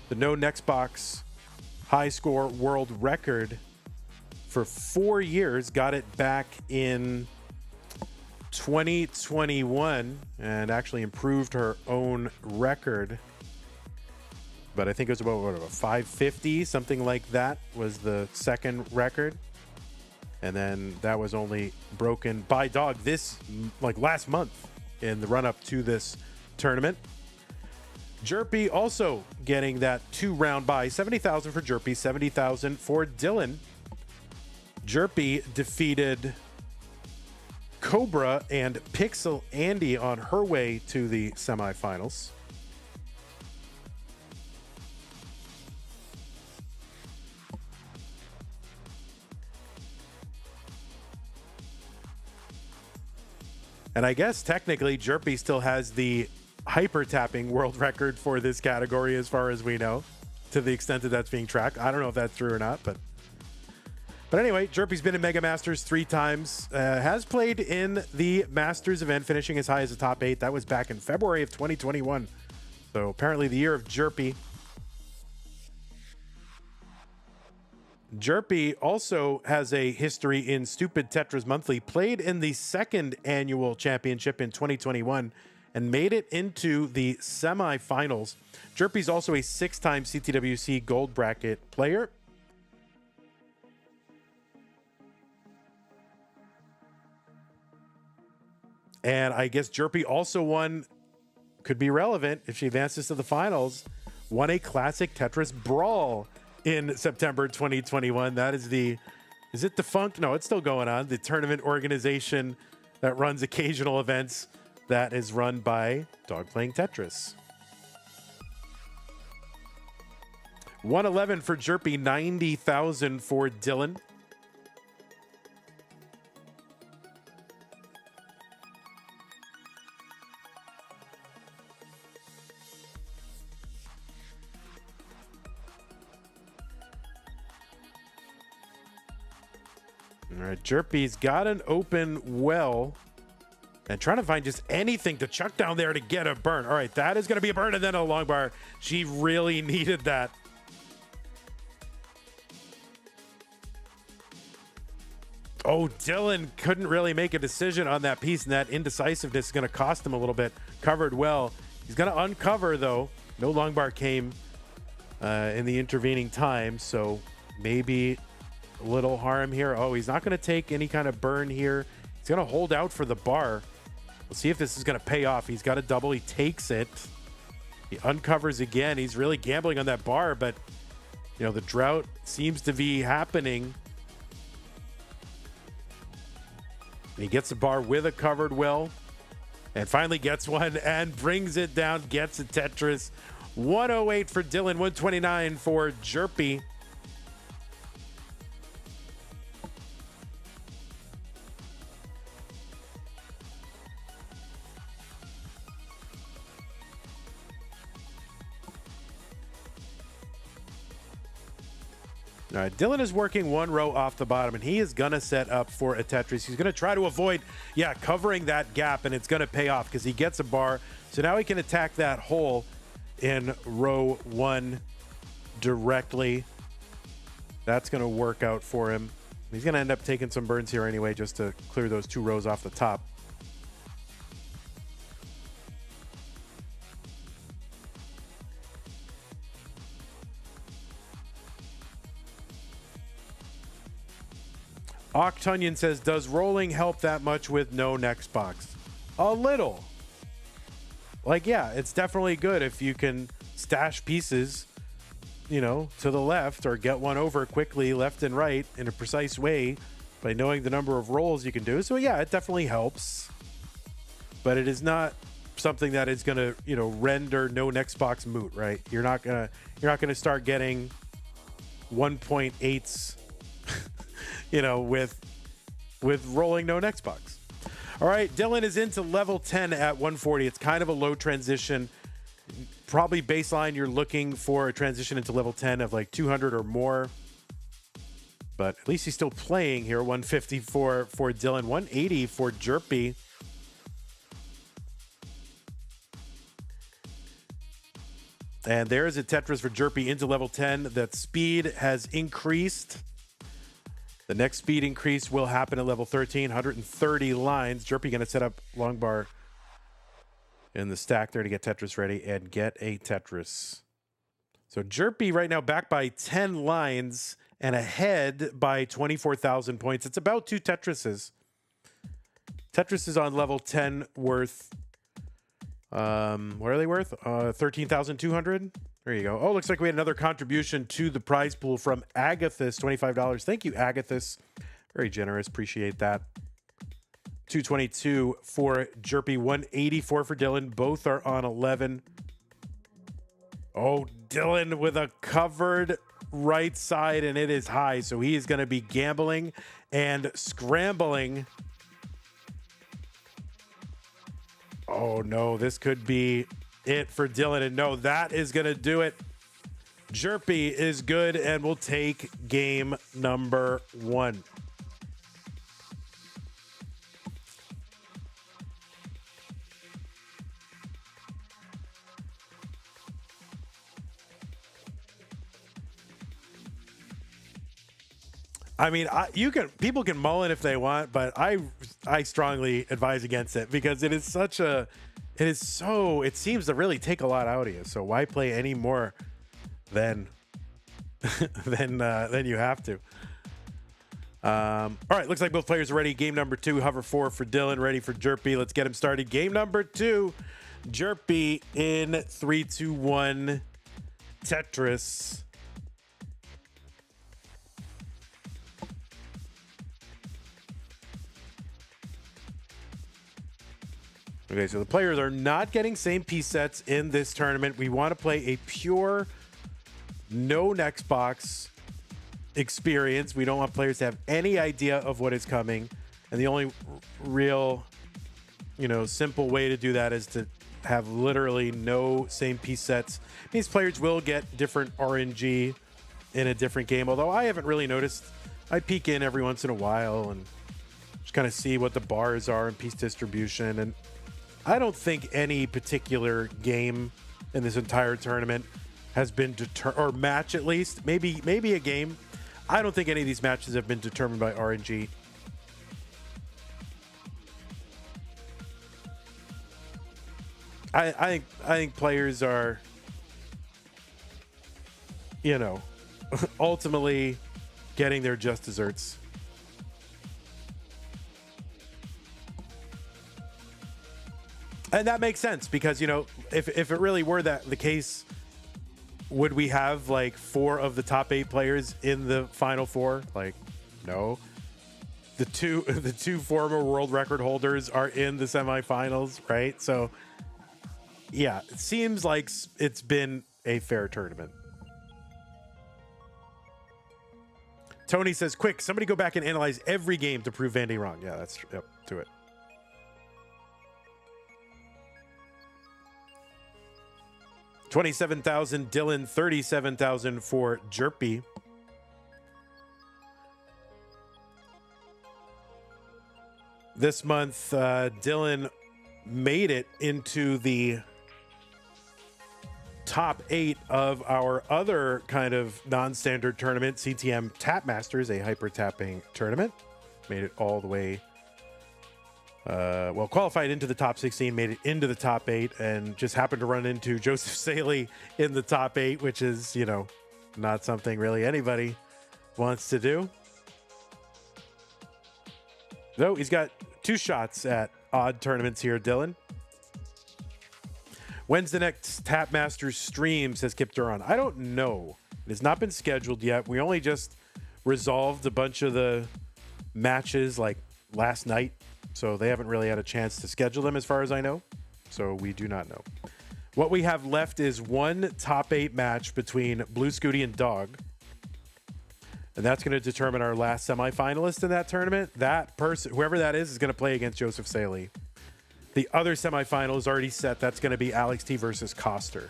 the no next box high score world record for 4 years, got it back in 2021, and actually improved her own record. But I think it was about, what, 550, something like that was the second record. And then that was only broken by dog last month in the run-up to this tournament. Jerpi also getting that 2-round bye. 70,000 for Jerpi, 70,000 for Dillan. Jerpi defeated Cobra and Pixel Andy on her way to the semifinals. And I guess technically Jerpi still has the hyper tapping world record for this category as far as we know, to the extent that that's being tracked. I don't know if that's true or not, but anyway, Jerpi's been in Mega Masters 3 times, has played in the Masters event, finishing as high as the top 8. That was back in February of 2021. So apparently the year of Jerpi. Jerpi also has a history in Stupid Tetris Monthly, played in the 2nd annual championship in 2021 and made it into the semifinals. Jerpi's also a 6-time CTWC gold bracket player. And I guess Jerpi also could be relevant if she advances to the finals, won a classic Tetris Brawl in September 2021. That is is it defunct? No, it's still going on. The tournament organization that runs occasional events that is run by Dog Playing Tetris. 111 for Jerpi, 90,000 for Dillan. All right, Jerpi's got an open well and trying to find just anything to chuck down there to get a burn. All right, that is going to be a burn and then a long bar. She really needed that. Oh, Dillan couldn't really make a decision on that piece, and that indecisiveness is going to cost him a little bit. Covered well. He's going to uncover, though. No long bar came in the intervening time, so maybe a little harm here. Oh, he's not going to take any kind of burn here. He's going to hold out for the bar. We'll see if this is going to pay off. He's got a double. He takes it. He uncovers again. He's really gambling on that bar, but, the drought seems to be happening. He gets the bar with a covered well and finally gets one and brings it down, gets a Tetris. 108 for Dillan, 129 for Jerpi. All right, Dylan is working one row off the bottom, and he is going to set up for a Tetris. He's going to try to avoid, covering that gap, and it's going to pay off because he gets a bar. So now he can attack that hole in row 1 directly. That's going to work out for him. He's going to end up taking some burns here anyway just to clear those 2 rows off the top. Octunion says, does rolling help that much with no next box? A little. Like, yeah, it's definitely good if you can stash pieces, to the left or get one over quickly left and right in a precise way by knowing the number of rolls you can do. So, yeah, it definitely helps. But it is not something that is going to, render no next box moot, right? You're not going to start getting 1.8s with rolling no next box. All right, Dylan is into level 10 at 140. It's kind of a low transition. Probably baseline, you're looking for a transition into level 10 of like 200 or more. But at least he's still playing here. 150 for Dylan, 180 for Jerpi. And there's a Tetris for Jerpi into level 10. That speed has increased. The next speed increase will happen at level 13, 130 lines. Jerpi going to set up long bar in the stack there to get Tetris ready and get a Tetris. So Jerpi right now back by 10 lines and ahead by 24,000 points. It's about 2 Tetrises. Tetris is on level 10 worth, what are they worth? 13,200? There you go. Oh, looks like we had another contribution to the prize pool from Agathis, $25. Thank you, Agathis. Very generous. Appreciate that. 222 for Jerpi, 184 for Dylan. Both are on 11. Oh, Dylan with a covered right side, and it is high. So he is going to be gambling and scrambling. Oh, no, this could be it for Dylan. And no, that is going to do it. Jerpi is good and will take game number 1. I mean, people can mullen if they want, but I strongly advise against it because it seems to really take a lot out of you. So why play any more than you have to? All right, looks like both players are ready. Game number 2, hover 4 for Dylan, ready for Jerpi. Let's get him started. Game number 2, Jerpi in 3, 2, 1, Tetris. Okay, so the players are not getting same piece sets in this tournament. We want to play a pure no next box experience. We don't want players to have any idea of what is coming. And the only real, simple way to do that is to have literally no same piece sets. These players will get different RNG in a different game, although I haven't really noticed. I peek in every once in a while and just kind of see what the bars are and piece distribution. And I don't think any particular game in this entire tournament has been or match at least, maybe a game. I don't think any of these matches have been determined by RNG. I think players are, ultimately getting their just desserts. And that makes sense because, if it really were the case, would we have like 4 of the top 8 players in the final 4? Like, no. The two former world record holders are in the semifinals, right? So, yeah, it seems like it's been a fair tournament. Tony says, quick, somebody go back and analyze every game to prove Vandy wrong. Yeah, that's true. Yep, do it. 27,000 Dylan, 37,000 for Jerpi. This month, Dillan made it into the top 8 of our other kind of non-standard tournament, CTM Tap Masters, a hyper tapping tournament. Made it all the way, qualified into the top 16, made it into the top 8, and just happened to run into Joseph Saley in the top 8, which is, you know, not something really anybody wants to do. No, he's got 2 shots at odd tournaments here, Dillan. When's the next Tap Masters stream, says Kip Duran? I don't know. It has not been scheduled yet. We only just resolved a bunch of the matches like last night, so they haven't really had a chance to schedule them as far as I know. So we do not know. What we have left is one top 8 match between Blue Scooty and Dog. And that's going to determine our last semifinalist in that tournament. That person, whoever that is going to play against Joseph Saley. The other semifinal is already set. That's going to be Alex T versus Coster.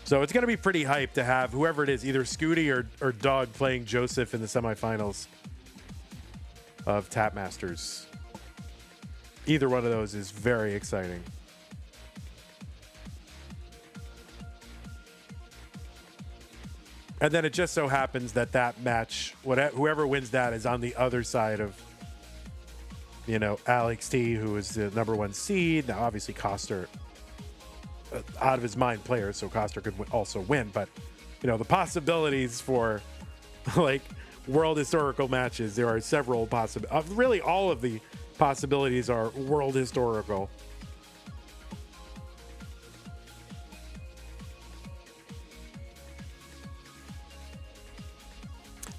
So it's going to be pretty hype to have whoever it is, either Scooty or Dog, playing Joseph in the semifinals of Tap Masters. Either one of those is very exciting. And then it just so happens that that match, whoever wins that, is on the other side of, you know, Alex T, who is the number 1 seed. Now, obviously, Coster, out of his mind player, so Coster could also win. But, you know, the possibilities for, like, world historical matches, there are several possibilities. Really, all of the possibilities are world historical.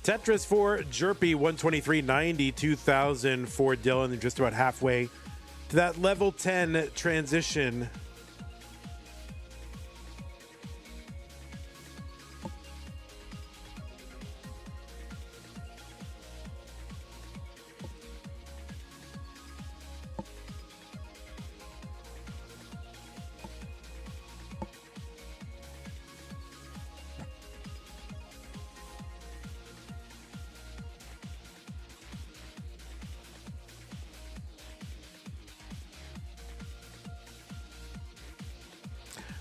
Tetris for Jerpi, 123.92,000 for Dillan. They're just about halfway to that level 10 transition.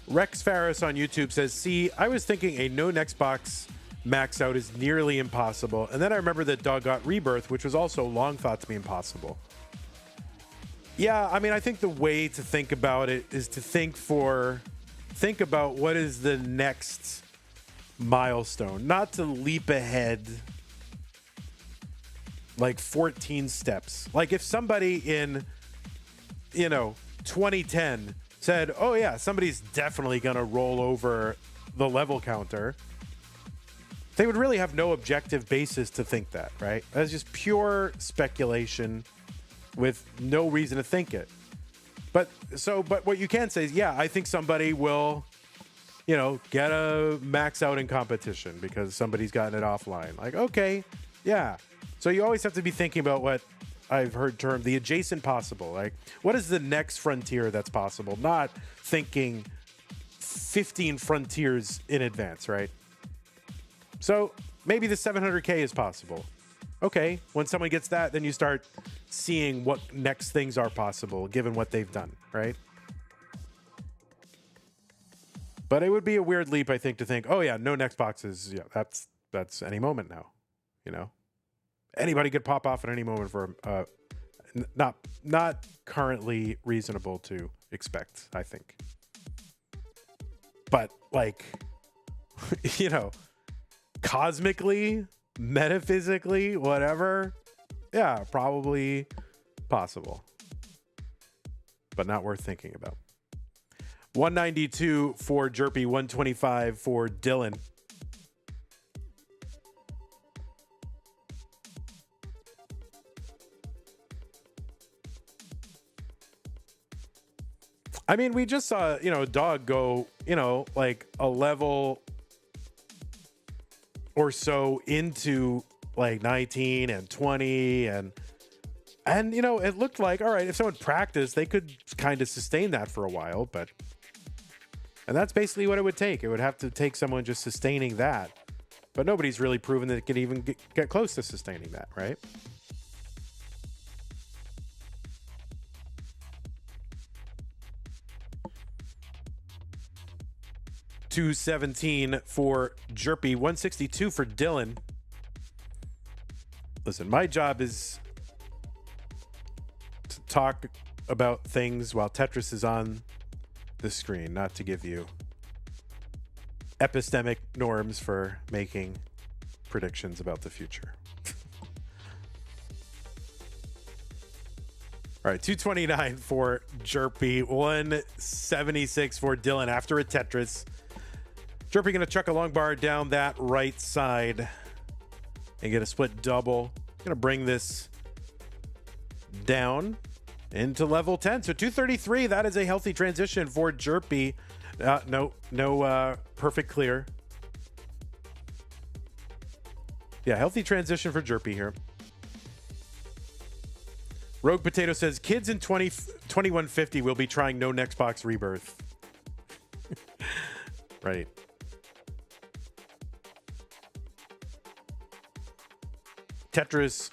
Rex Farris on YouTube says, see, I was thinking a no next box max out is nearly impossible. And then I remember that Dog got Rebirth, which was also long thought to be impossible. Yeah, I mean, I think the way to think about it is to think about what is the next milestone, not to leap ahead like 14 steps. Like if somebody in, 2010 said, oh yeah, somebody's definitely going to roll over the level counter, they would really have no objective basis to think that, right? That's just pure speculation with no reason to think it. But what you can say is, yeah, I think somebody will, get a max out in competition because somebody's gotten it offline. Like, okay, yeah. So you always have to be thinking about what I've heard termed the adjacent possible. Like, what is the next frontier that's possible? Not thinking 15 frontiers in advance, right? So maybe the 700K is possible. Okay, when someone gets that, then you start seeing what next things are possible given what they've done, right? But it would be a weird leap, I think, to think, oh yeah, no next boxes. Yeah, that's any moment now, Anybody could pop off at any moment for not currently reasonable to expect, I think. But like, cosmically, metaphysically, whatever, yeah, probably possible. But not worth thinking about. 192 for Jerpi, 125 for Dillan. I mean, we just saw, Dog go, like a level or so into like 19 and 20 and it looked like, all right, if someone practiced, they could kind of sustain that for a while, and that's basically what it would take. It would have to take someone just sustaining that But nobody's really proven that it can even get close to sustaining that, right? $217 for Jerpi, $162 for Dillan. Listen, my job is to talk about things while Tetris is on the screen, not to give you epistemic norms for making predictions about the future. All right, $229 for Jerpi, $176 for Dillan after a Tetris. Jerpi going to chuck a long bar down that right side and get a split double. Going to bring this down into level 10. So 233, that is a healthy transition for Jerpi. No perfect clear. Yeah, healthy transition for Jerpi here. Rogue Potato says, kids in 2150 will be trying no next box rebirth. Right. Tetris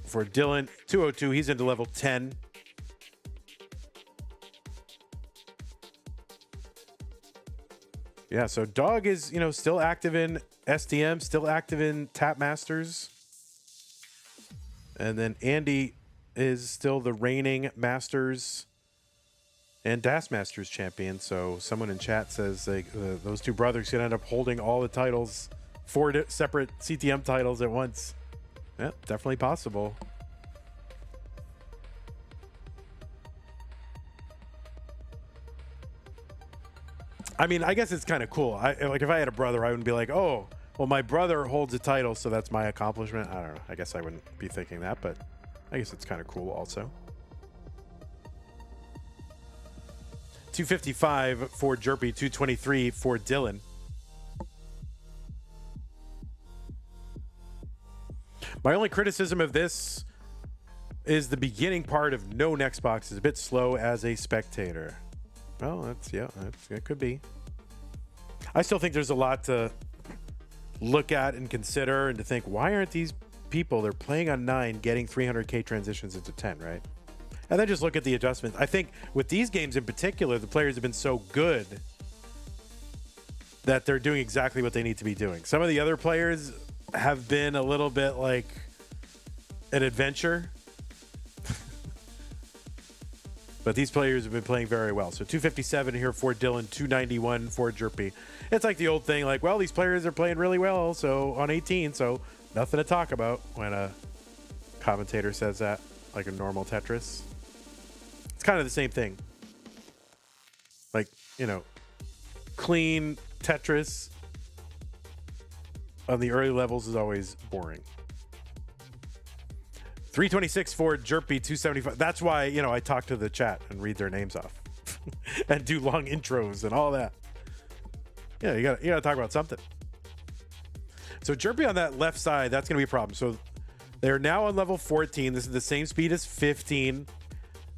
for Dillan, 202. He's into level 10. Yeah, so Dog is, still active in STM, still active in Tap Masters. And then Andy is still the reigning Masters and Das Masters champion. So someone in chat says those two brothers could end up holding all the titles, 4 separate CTM titles at once. Yeah, definitely possible. I mean, I guess it's kind of cool. If I had a brother, I wouldn't be like, oh, well, my brother holds a title, so that's my accomplishment. I don't know. I guess I wouldn't be thinking that, but I guess it's kind of cool also. $255 for Jerpi, $223 for Dillan. My only criticism of this is the beginning part of no next box is a bit slow as a spectator. Well, it could be. I still think there's a lot to look at and consider and to think, why aren't these people, they're playing on 9, getting 300K transitions into 10, right? And then just look at the adjustments. I think with these games in particular, the players have been so good that they're doing exactly what they need to be doing. Some of the other players have been a little bit like an adventure. But these players have been playing very well. So 257 here for Dillan, 291 for Jerpi. It's like the old thing, like, well, these players are playing really well, so on 18, so nothing to talk about when a commentator says that, like a normal Tetris. It's kind of the same thing. Like, clean Tetris on the early levels is always boring. 326 for Jerpi, 275. That's why, I talk to the chat and read their names off and do long intros and all that. Yeah, you gotta talk about something. So Jerpi on that left side, that's going to be a problem. So they're now on level 14. This is the same speed as 15.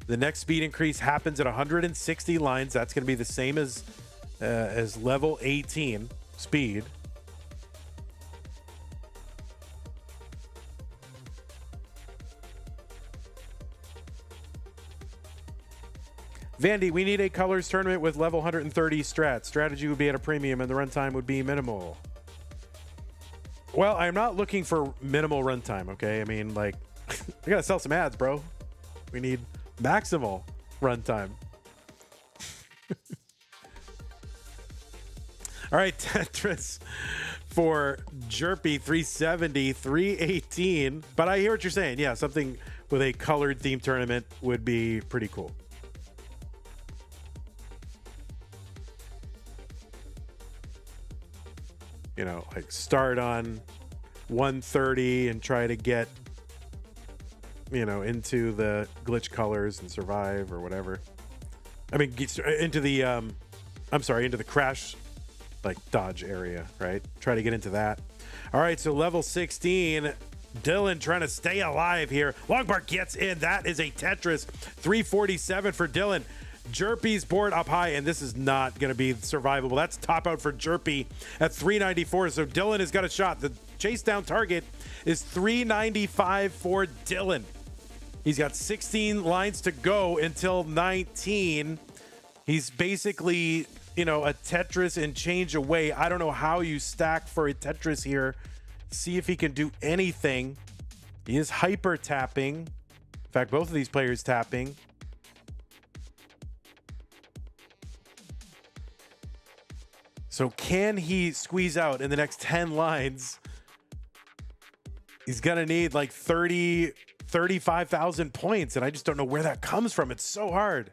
The next speed increase happens at 160 lines. That's going to be the same as level 18 speed. Vandy, we need a colors tournament with level 130 strat. Strategy would be at a premium and the runtime would be minimal. Well, I'm not looking for minimal runtime, okay? I mean, like, we gotta sell some ads, bro. We need maximal runtime. All right, Tetris for Jerpi, 370, 318. But I hear what you're saying. Yeah, something with a colored theme tournament would be pretty cool. Like start on 130 and try to get, into the glitch colors and survive or whatever. I mean, into the, into the crash, like dodge area, right? Try to get into that. All right, so level 16, Dillan trying to stay alive here. Longbar gets in. That is a Tetris. 347 for Dillan. Jerpi's board up high, and this is not going to be survivable. That's top out for Jerpi at 394. So Dillan has got a shot. The chase down target is 395 for Dillan. He's got 16 lines to go until 19. He's basically, you know, a Tetris and change away. I don't know how you stack for a Tetris here. See if he can do anything. He is hyper tapping. In fact, both of these players tapping. So can he squeeze out in the next 10 lines? He's going to need like 35,000 points, and I just don't know where that comes from. It's so hard.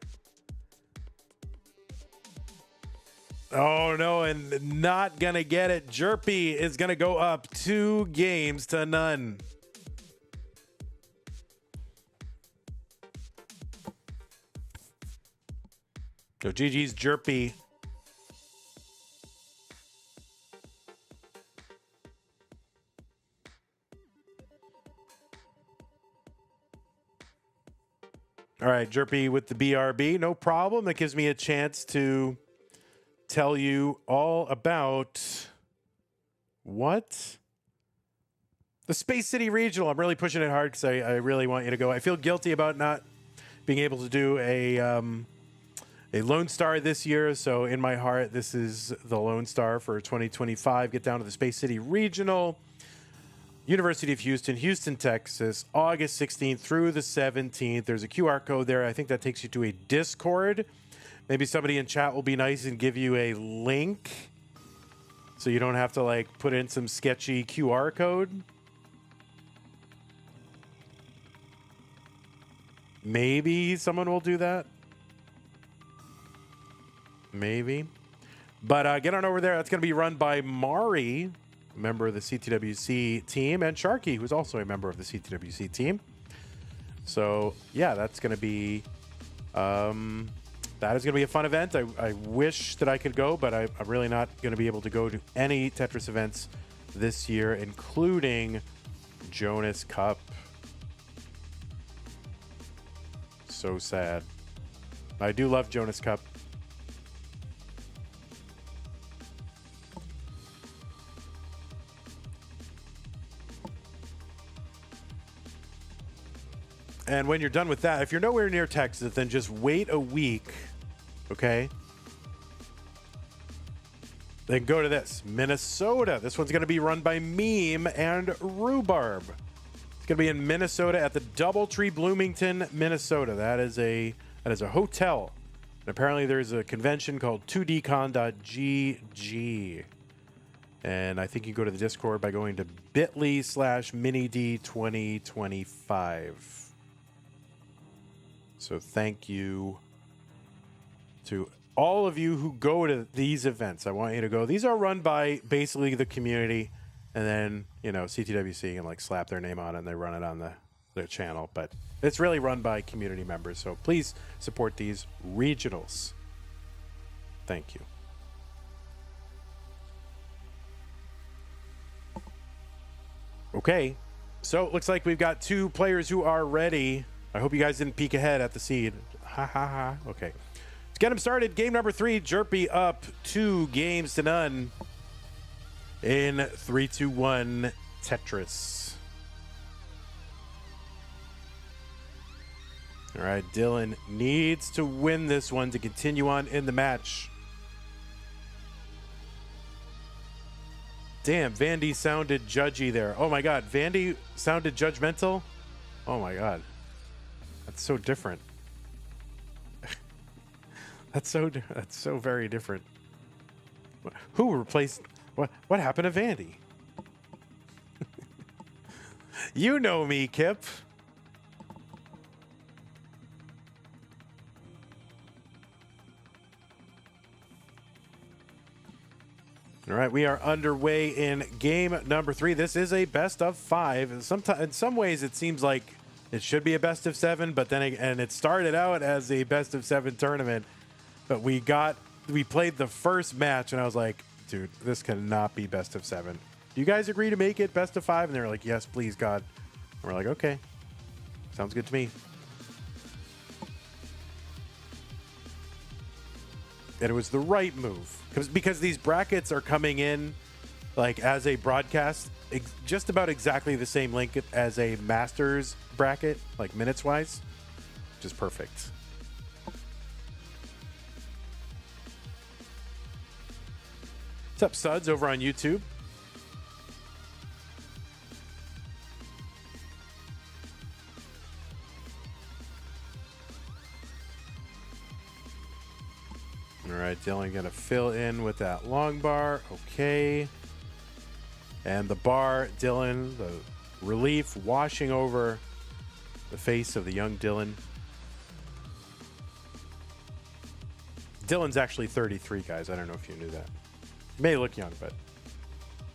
Oh, no, and not going to get it. Jerpi is going to go up 2 games to none. So GG's Jerpi. All right, Jerpi with the BRB, no problem. That gives me a chance to tell you all about what? The Space City Regional. I'm really pushing it hard because I really want you to go. I feel guilty about not being able to do a Lone Star this year. So in my heart, this is the Lone Star for 2025. Get down to the Space City Regional. University of Houston, Houston, Texas, August 16th through the 17th. There's a QR code there. I think that takes you to a Discord. Maybe somebody in chat will be nice and give you a link so you don't have to like put in some sketchy QR code. Maybe someone will do that. Maybe. But get on over there. That's going to be run by Mari, a member of the CTWC team, and Sharky, who's also a member of the CTWC team. So, yeah, that's going to be that is going to be a fun event. I wish that I could go, but I'm really not going to be able to go to any Tetris events this year, including Jonas Cup. So sad. I do love Jonas Cup. And when you're done with that, if you're nowhere near Texas, then just wait a week, okay? Then go to this, Minnesota. This one's going to be run by Meme and Rhubarb. It's going to be in Minnesota at the Doubletree, Bloomington, Minnesota. That is a hotel. And apparently there's a convention called 2dcon.gg. And I think you go to the Discord by going to bit.ly/minid2025. So thank you to all of you who go to these events. I want you to go. These are run by basically the community, and then, you know, CTWC can like slap their name on it and they run it on their channel. But it's really run by community members. So please support these regionals. Thank you. Okay, so it looks like we've got 2 players who are ready. I hope you guys didn't peek ahead at the seed. Ha ha ha. Okay. Let's get them started. Game number 3, Jerpi up 2 games to none in 3-2-1 Tetris. All right, Dillan needs to win this one to continue on in the match. Damn, Vandy sounded judgy there. Oh my God, Vandy sounded judgmental? Oh my God. That's so different. That's so very different. Who replaced what happened to Vandy? You know me, Kip. All right, we are underway in game number 3. This is a best of 5. Sometimes, in some ways, it seems like it should be a best of 7, but then it started out as a best of 7 tournament. But we played the first match, and I was like, dude, this cannot be best of 7. Do you guys agree to make it best of 5? And they were like, yes, please, God. And we're like, okay, sounds good to me. And it was the right move because these brackets are coming in like as a broadcast, just about exactly the same link as a Masters bracket, like minutes wise, which is perfect. What's up, Suds, over on YouTube? All right, Dylan gonna fill in with that long bar. Okay. And the bar, Dylan, the relief washing over the face of the young Dylan. Dylan's actually 33, guys. I don't know if you knew that. He may look young, but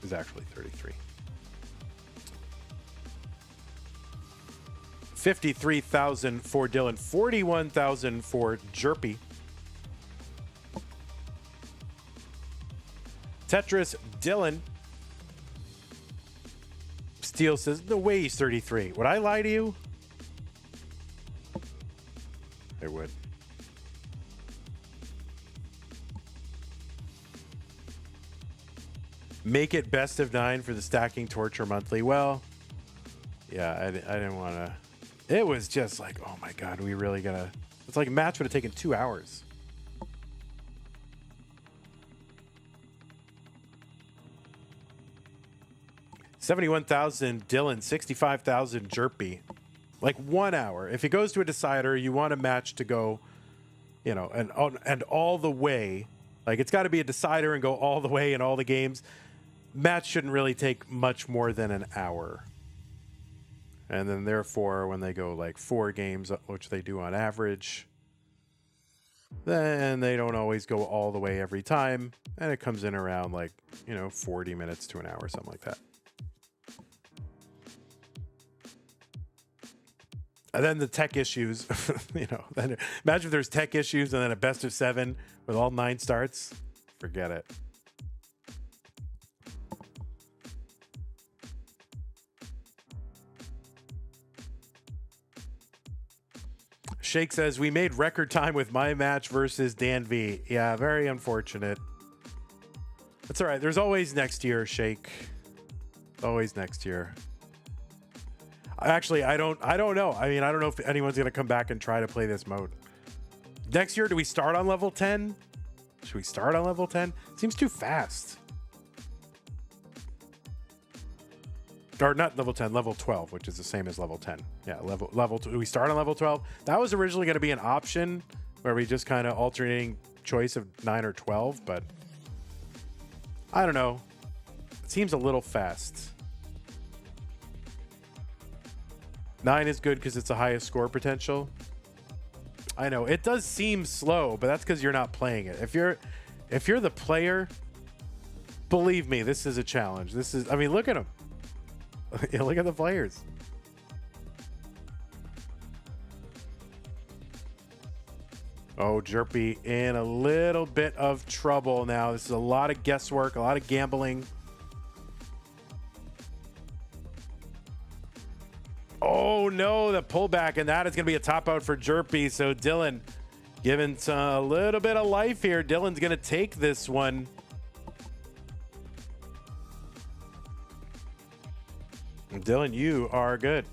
he's actually 33. 53,000 for Dylan, 41,000 for Jerpi. Tetris Dillan. Steele says, no way he's 33. Would I lie to you? I would. Make it best of 9 for the Stacking Torture Monthly. Well, yeah, I didn't want to. It was just like, oh my God, we really gotta. It's like a match would have taken 2 hours. $71,000 Dylan, 65,000 Jerpi. Like 1 hour. If it goes to a decider, you want a match to go, you know, and all the way. Like it's got to be a decider and go all the way in all the games. Match shouldn't really take much more than an hour. And then therefore, when they go like 4 games, which they do on average, then they don't always go all the way every time. And it comes in around like, 40 minutes to an hour, something like that. And then the tech issues, then imagine if there's tech issues and then a best of 7 with all 9 starts. Forget it. Shake says, we made record time with my match versus Dan V. Yeah, very unfortunate. That's all right. There's always next year, Shake. Always next year. Actually, I don't know. I mean, I don't know if anyone's going to come back and try to play this mode. Next year, do we start on level 10? Should we start on level 10? Seems too fast. Or not level 10, level 12, which is the same as level 10. Yeah, level 2. Do we start on level 12? That was originally going to be an option where we just kind of alternating choice of 9 or 12, but I don't know. It seems a little fast. 9 is good because it's the highest score potential. I know it does seem slow, but that's because you're not playing it. If you're the player, believe me, this is a challenge. I mean, look at them. Look at the players. Oh, Jerpi in a little bit of trouble now. This is a lot of guesswork, a lot of gambling. Oh no, the pullback, and that is going to be a top out for Jerpi. So Dylan giving a little bit of life here. Dylan's going to take this one. Dylan, you are good.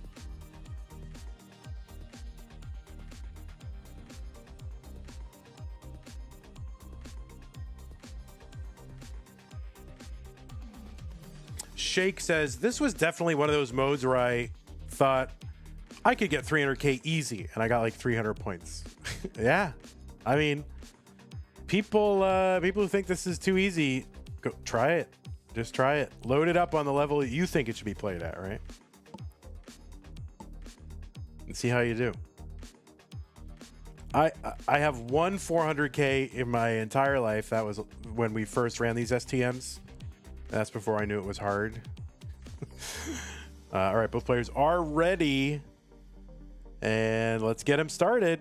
Shake says, this was definitely one of those modes where I thought I could get 300K easy, and I got like 300 points. Yeah. I mean, people who think this is too easy, go try it. Just try it. Load it up on the level you think it should be played at, right? And see how you do. I have one 400K in my entire life. That was when we first ran these STMs. That's before I knew it was hard. All right, both players are ready. And let's get him started.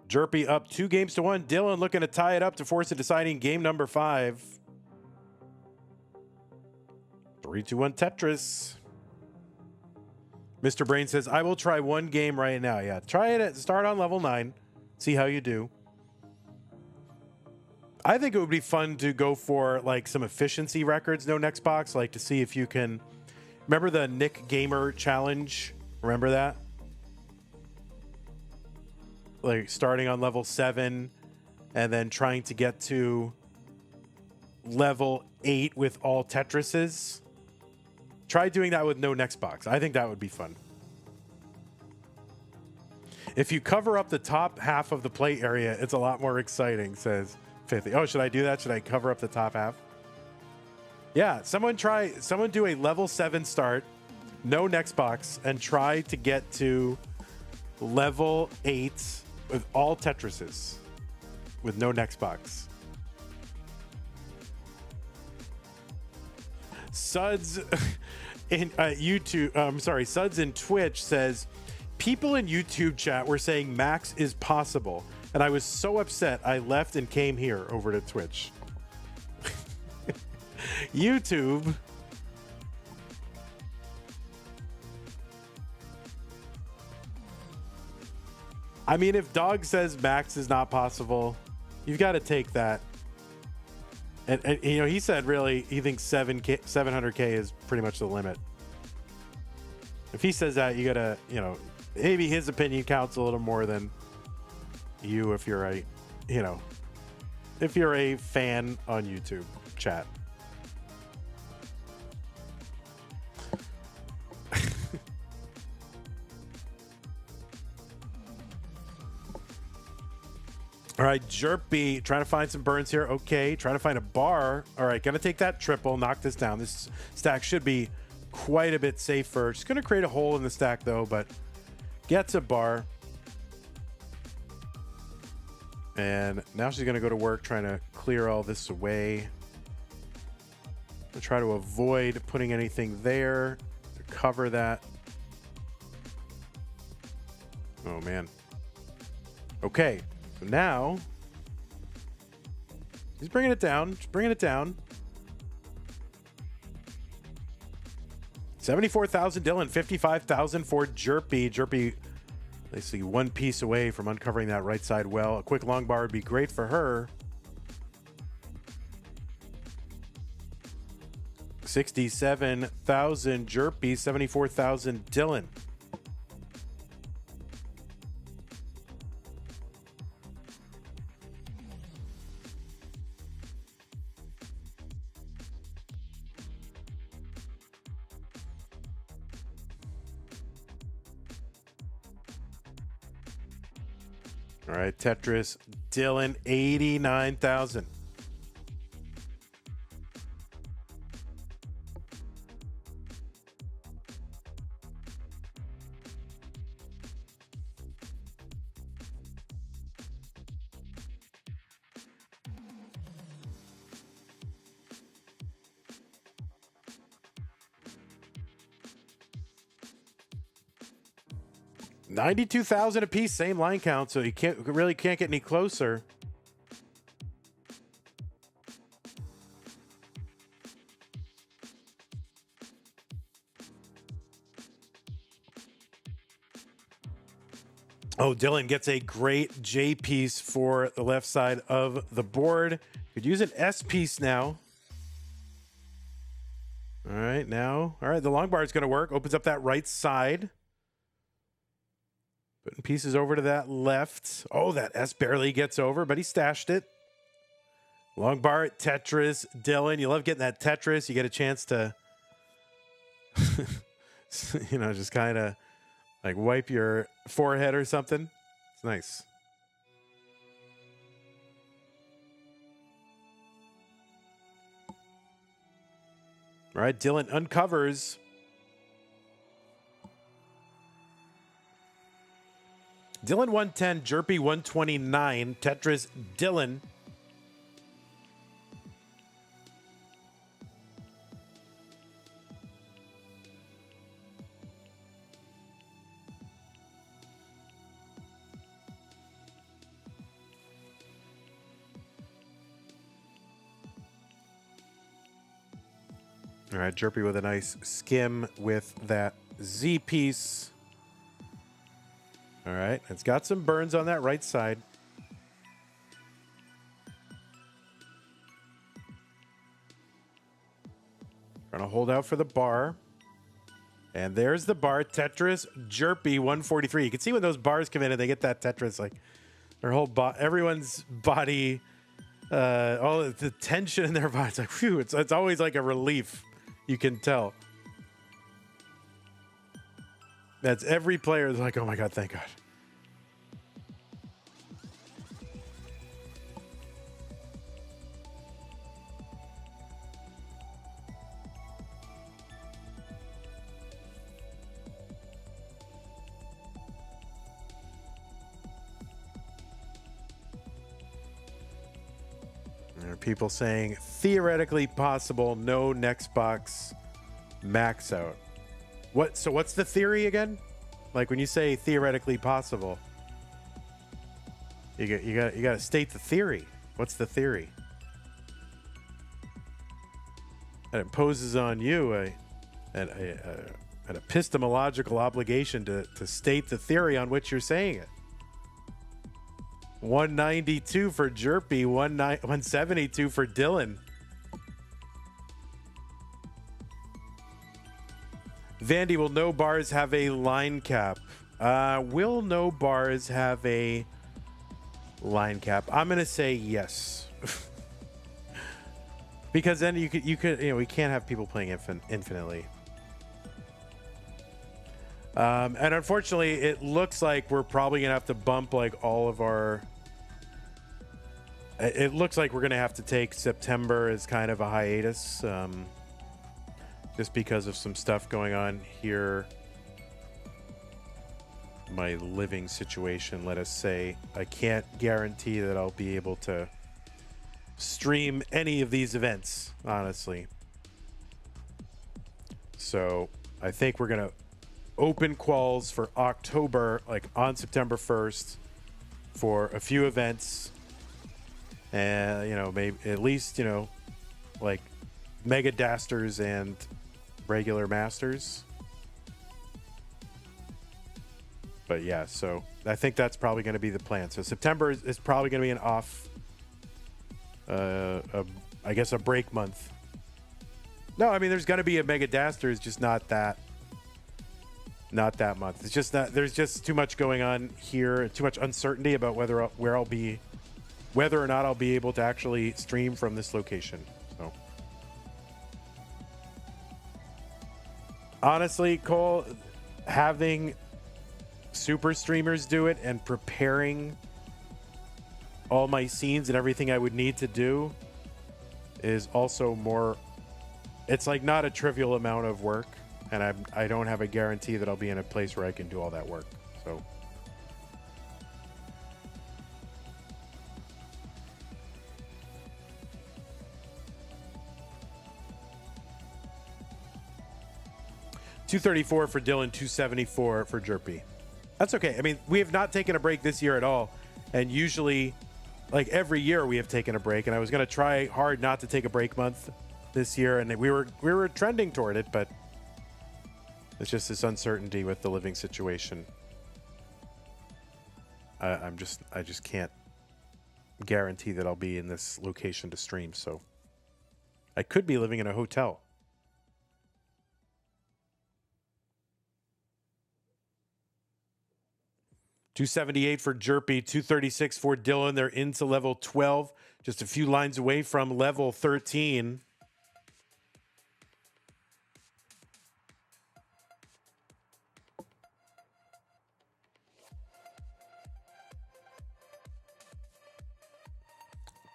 Jerpi up 2-1. Dylan looking to tie it up to force a deciding game number 5. 3, 2, 1 Tetris. Mr. Brain says, I will try one game right now. Yeah, try it. Start on level 9. See how you do. I think it would be fun to go for like some efficiency records, no next box, like to see if you can. Remember the Nick Gamer challenge? Remember that? Like starting on level 7 and then trying to get to level 8 with all Tetrises. Try doing that with no next box. I think that would be fun. If you cover up the top half of the play area, it's a lot more exciting, says 50. Oh, should I do that? Should I cover up the top half? Yeah, someone do a level 7 start, no next box, and try to get to level 8 with all Tetrises with no next box. Suds in YouTube, Suds in Twitch says, people in YouTube chat were saying Max is possible, and I was so upset I left and came here over to Twitch. YouTube. I mean, if Dog says Max is not possible, you've got to take that. And you know, he said really he thinks 700K is pretty much the limit. If he says that, you got to, you know, maybe his opinion counts a little more than you if you're a, you know, if you're a fan on YouTube chat. All right, Jerpi, trying to find some burns here. Okay, trying to find a bar. All right, gonna take that triple, knock this down. This stack should be quite a bit safer. Just gonna create a hole in the stack though, but gets a bar. And now she's gonna go to work trying to clear all this away. I'll try to avoid putting anything there to cover that. Oh man. Okay. So now, he's bringing it down. Just bringing it down. 74,000 Dillan, 55,000 for Jerpi. Jerpi, they see one piece away from uncovering that right side well. A quick long bar would be great for her. 67,000 Jerpi, 74,000 Dillan. All right, Tetris, Dillan, 89,000. $92,000 apiece, same line count, so you really can't get any closer. Oh, Dillan gets a great J piece for the left side of the board. Could use an S piece now. All right, now. All right, the long bar is going to work. Opens up that right side. Putting pieces over to that left. Oh, that S barely gets over, but he stashed it. Long bar at Tetris. Dillan, you love getting that Tetris. You get a chance to, you know, just kind of like wipe your forehead or something. It's nice. All right, Dillan uncovers. Dillan 110, Jerpi 129, Tetris, Dillan. All right, Jerpi with a nice skim with that Z piece. All right, it's got some burns on that right side. We're gonna hold out for the bar. And there's the bar, Tetris Jerpi 143. You can see when those bars come in and they get that Tetris, like their whole everyone's body, all the tension in their body. It's like, phew, it's always like a relief. You can tell. That's every player is like, oh my God, thank God. There are people saying theoretically possible, no next box max out. So what's the theory again? Like when you say theoretically possible, you got to state the theory. What's the theory? And it imposes on you an epistemological obligation to state the theory on which you're saying it. 192 for Jerpi, 172 for Dillan. Vandy, will no bars have a line cap? Will no bars have a line cap? I'm gonna say yes. Because then you could we can't have people playing infinitely. And unfortunately, it looks like we're probably gonna have to bump like all of our. It looks like we're gonna have to take September as kind of a hiatus, just because of some stuff going on here. My living situation, let us say. I can't guarantee that I'll be able to stream any of these events, honestly. So I think we're gonna open quals for October, like on September 1st, for a few events, and maybe at least like Mega Dasters and regular Masters. But yeah, so I think that's probably going to be the plan. So September is probably going to be an off, I guess a break month. No, I mean there's going to be a Mega Dasters, just not that month. It's just that there's just too much going on here, too much uncertainty about whether or not I'll be able to actually stream from this location. So honestly, Cole, having super streamers do it and preparing all my scenes and everything I would need to do is also more, it's like not a trivial amount of work. And I don't have a guarantee that I'll be in a place where I can do all that work. So. $234 for Dillan, $274 for Jerpi. That's okay. I mean, we have not taken a break this year at all. And usually, like every year we have taken a break. And I was going to try hard not to take a break month this year. And we were trending toward it, but it's just this uncertainty with the living situation. I just can't guarantee that I'll be in this location to stream. So I could be living in a hotel. $278 for Jerpi, $236 for Dillan. They're into level 12, just a few lines away from level 13.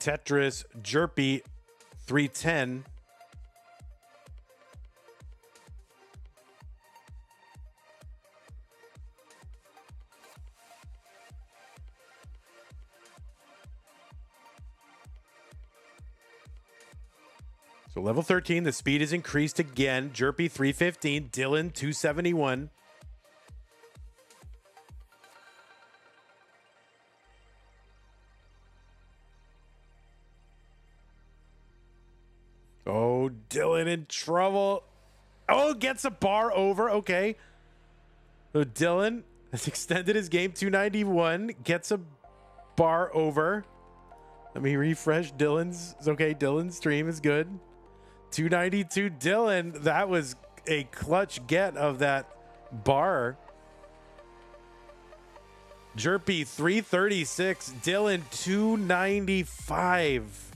Tetris Jerpi 310. So level 13, the speed is increased again. Jerpi 315, Dillan 271. Oh, Dillan in trouble. Oh, gets a bar over. Okay. So Dillan has extended his game. 291. Gets a bar over. Let me refresh Dillan's. It's okay. Dillan's stream is good. 292 Dylan. That was a clutch get of that bar. Jerpi 336. Dylan 295.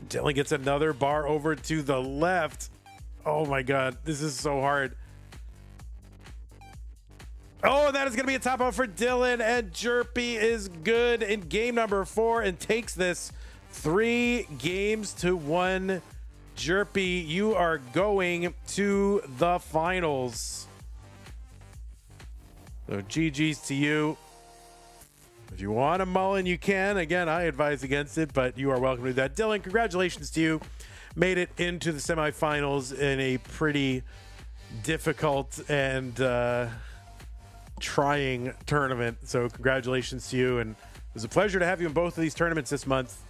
Dylan gets another bar over to the left. Oh my God, this is so hard. Oh, that is going to be a top out for Dylan, and Jerpi is good in game number 4 and takes this 3-1. Jerpi, you are going to the finals. So GG's to you. If you want a mullen, you can. Again, I advise against it, but you are welcome to do that. Dylan, congratulations to you. Made it into the semifinals in a pretty difficult and trying tournament. So congratulations to you. And it was a pleasure to have you in both of these tournaments this month.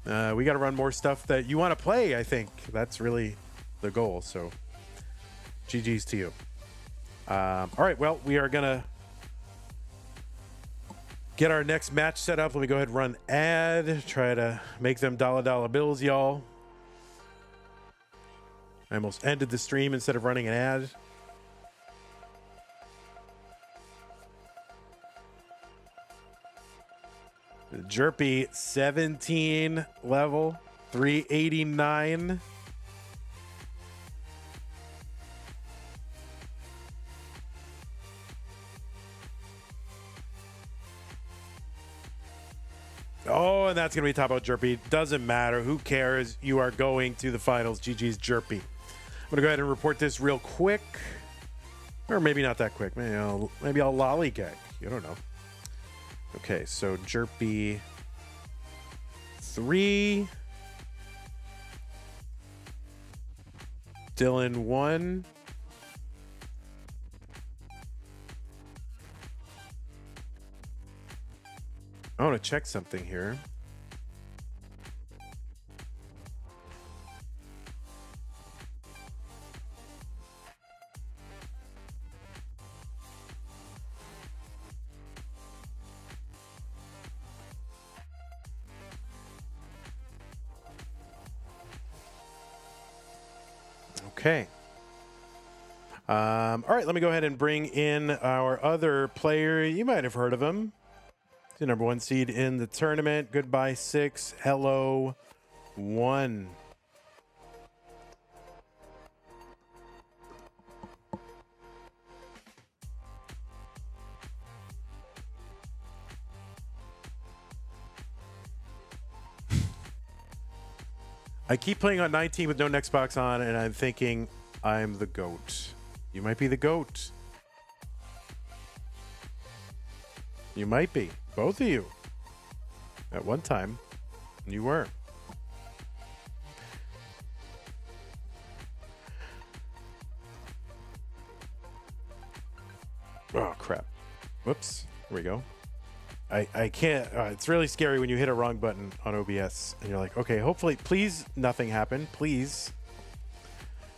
We got to run more stuff that you want to play, I think. That's really the goal. So GG's to you. All right, well, we are going to get our next match set up. Let me go ahead and run ad. Try to make them dollar bills, y'all. I almost ended the stream instead of running an ad. Jerpi 17 level 389. Oh, and that's going to be top out Jerpi. Doesn't matter. Who cares? You are going to the finals. GG's Jerpi. I'm going to go ahead and report this real quick. Or maybe not that quick. Maybe I'll lollygag. You don't know. Okay, so Jerpi 3. Dylan 1. I want to check something here. Okay. All right, let me go ahead and bring in our other player. You might have heard of him. He's the number 1 seed in the tournament. Goodbye 6. Hello 1. I keep playing on 19 with no next box on, and I'm thinking I'm the GOAT. You might be the GOAT. You might be. Both of you. At one time, you were. Oh, crap. Whoops. Here we go. I can't. It's really scary when you hit a wrong button on OBS and you're like, okay, hopefully, please, nothing happened. Please.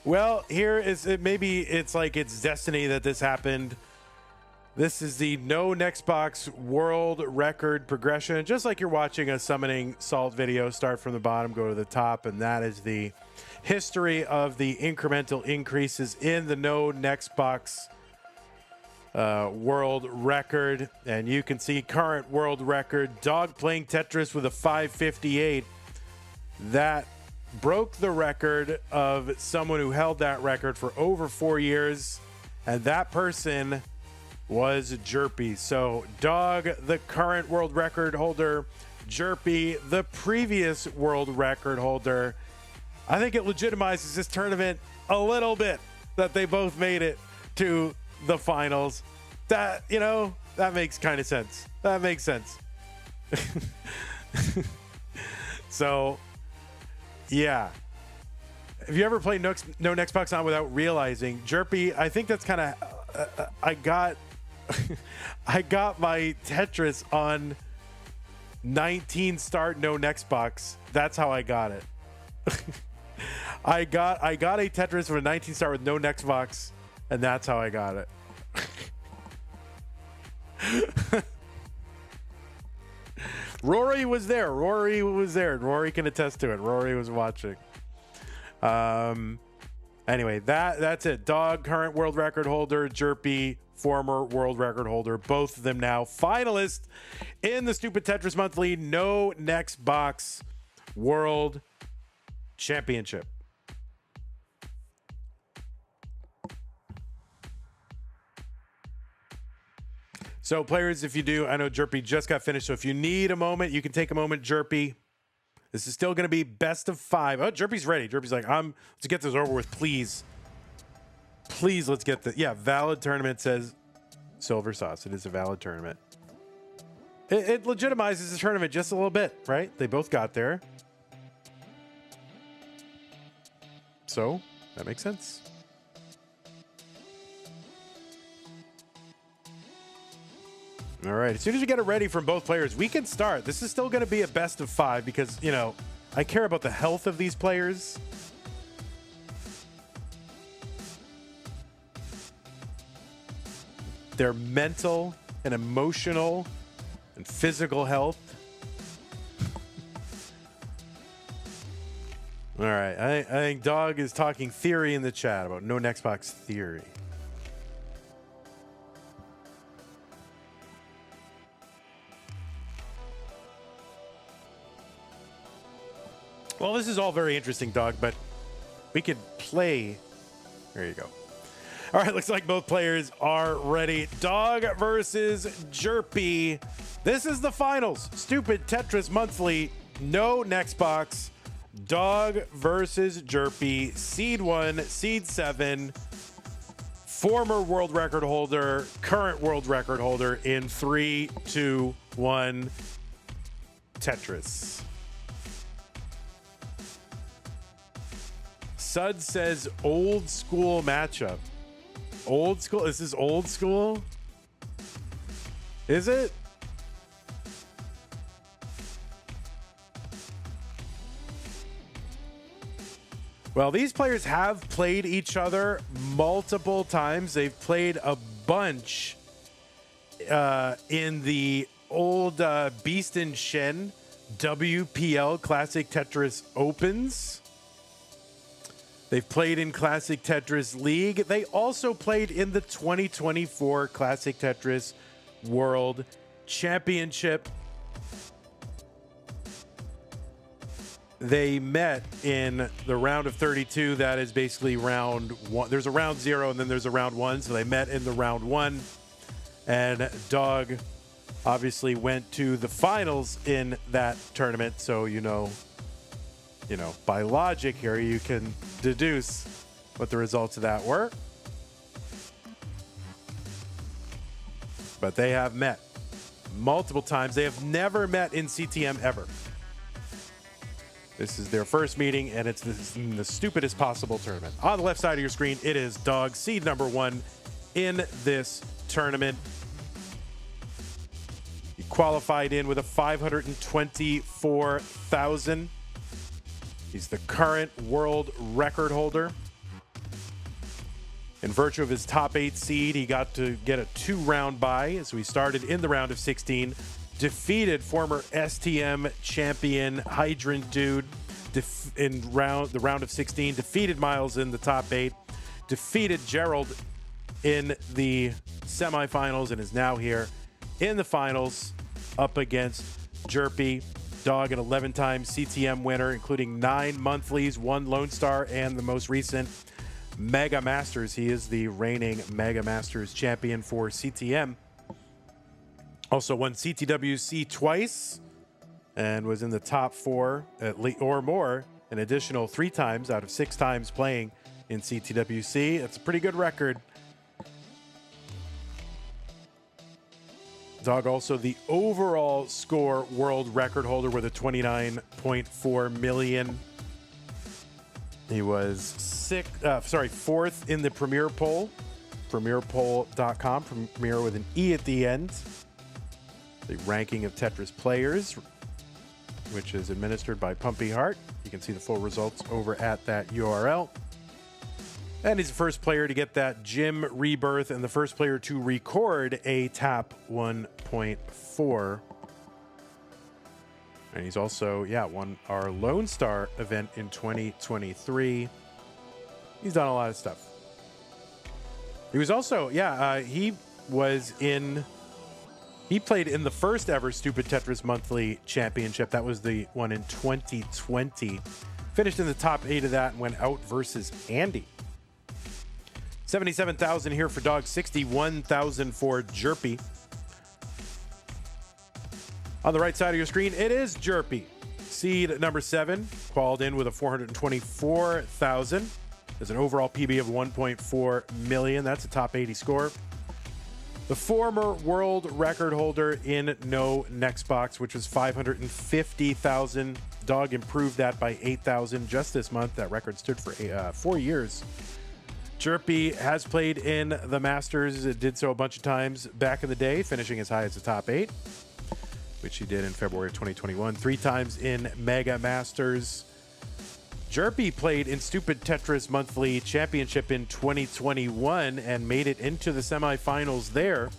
Well, here is it. Maybe it's like it's destiny that this happened. This is the no next box world record progression. Just like you're watching a summoning salt video, start from the bottom, go to the top. And that is the history of the incremental increases in the no next box world record. And you can see current world record, Dog playing Tetris with a 558. That broke the record of someone who held that record for over 4 years. And that person was Jerpi. So Dog, the current world record holder, Jerpi, the previous world record holder. I think it legitimizes this tournament a little bit that they both made it to the finals. That, you know, that makes kind of sense. That makes sense. So, yeah. Have you ever played no next box on without realizing? Jerpi, I think that's kind of, I got my Tetris on 19 start no next box. That's how I got it. I got a Tetris from a 19 start with no next box, and that's how I got it. Rory was there. Rory was there. Rory can attest to it. Rory was watching. Anyway, that's it. Dog, current world record holder. Jerpi, former world record holder. Both of them now finalists in the Stupid Tetris Monthly No Next Box World Championship. So, players, if you do, I know Jerpi just got finished, so if you need a moment, you can take a moment, Jerpi. This is still going to be best of 5. Oh, Jerpi's ready. Jerpi's like, let's get this over with, please. Please, let's get the, valid tournament says Silver Sauce. It is a valid tournament. It legitimizes the tournament just a little bit, right? They both got there. So, that makes sense. All right, as soon as you get it ready from both players, we can start. This is still going to be a best of 5 because, you know, I care about the health of these players. Their mental and emotional and physical health. All right, I think Dog is talking theory in the chat about no next box theory. Well, this is all very interesting, Dog, but we could play. There you go. All right, looks like both players are ready. Dog versus Jerpi. This is the finals. Stupid Tetris Monthly, no next box. Dog versus Jerpi. Seed 1, Seed 7. Former world record holder, current world record holder in 3, 2, 1. Tetris. Sud says old school matchup. Old school? Is this old school? Is it? Well, these players have played each other multiple times. They've played a bunch in the old Beast and Shen WPL Classic Tetris Opens. They've played in Classic Tetris League. They also played in the 2024 Classic Tetris World Championship. They met in the round of 32. That is basically round 1. There's a round 0 and then there's a round 1. So they met in the round 1. And Dog obviously went to the finals in that tournament. So, you know, by logic here, you can deduce what the results of that were. But they have met multiple times. They have never met in CTM ever. This is their first meeting, and it's the stupidest possible tournament. On the left side of your screen, it is Dog, seed number 1 in this tournament. He qualified in with a 524,000. He's the current world record holder. In virtue of his top 8 seed, he got to get a 2-round bye. So he started in the round of 16, defeated former STM champion Hydrant Dude in the round of 16, defeated Miles in the top 8, defeated Gerald in the semifinals, and is now here in the finals up against Jerpi. Dog, an 11-time CTM winner, including 9 monthlies, 1 Lone Star, and the most recent Mega Masters. He is the reigning Mega Masters champion for CTM. Also won CTWC twice and was in the top 4 at least or more, an additional 3 times out of 6 times playing in CTWC. That's a pretty good record. Dog also the overall score world record holder with a 29.4 million. He was 4th in the Premier poll, premierpoll.com, Premier with an E at the end. The ranking of Tetris players, which is administered by Pumpy Heart. You can see the full results over at that URL. And he's the first player to get that gym rebirth and the first player to record a TAP 1.4 And he's also, won our Lone Star event in 2023. He's done a lot of stuff. He was also, he played in the first ever Stupid Tetris Monthly Championship. That was the one in 2020. Finished in the top 8 of that and went out versus Andy. 77,000 here for Dog, 61,000 for Jerpi. On the right side of your screen, it is Jerpi. Seed number 7, qualified in with a 424,000. There's an overall PB of 1.4 million. That's a top 80 score. The former world record holder in no next box, which was 550,000. Dog improved that by 8,000 just this month. That record stood for 4 years. Jerpi has played in the Masters. It did so a bunch of times back in the day, finishing as high as the top 8, which he did in February of 2021. 3 times in Mega Masters. Jerpi played in Stupid Tetris Monthly Championship in 2021 and made it into the semifinals there.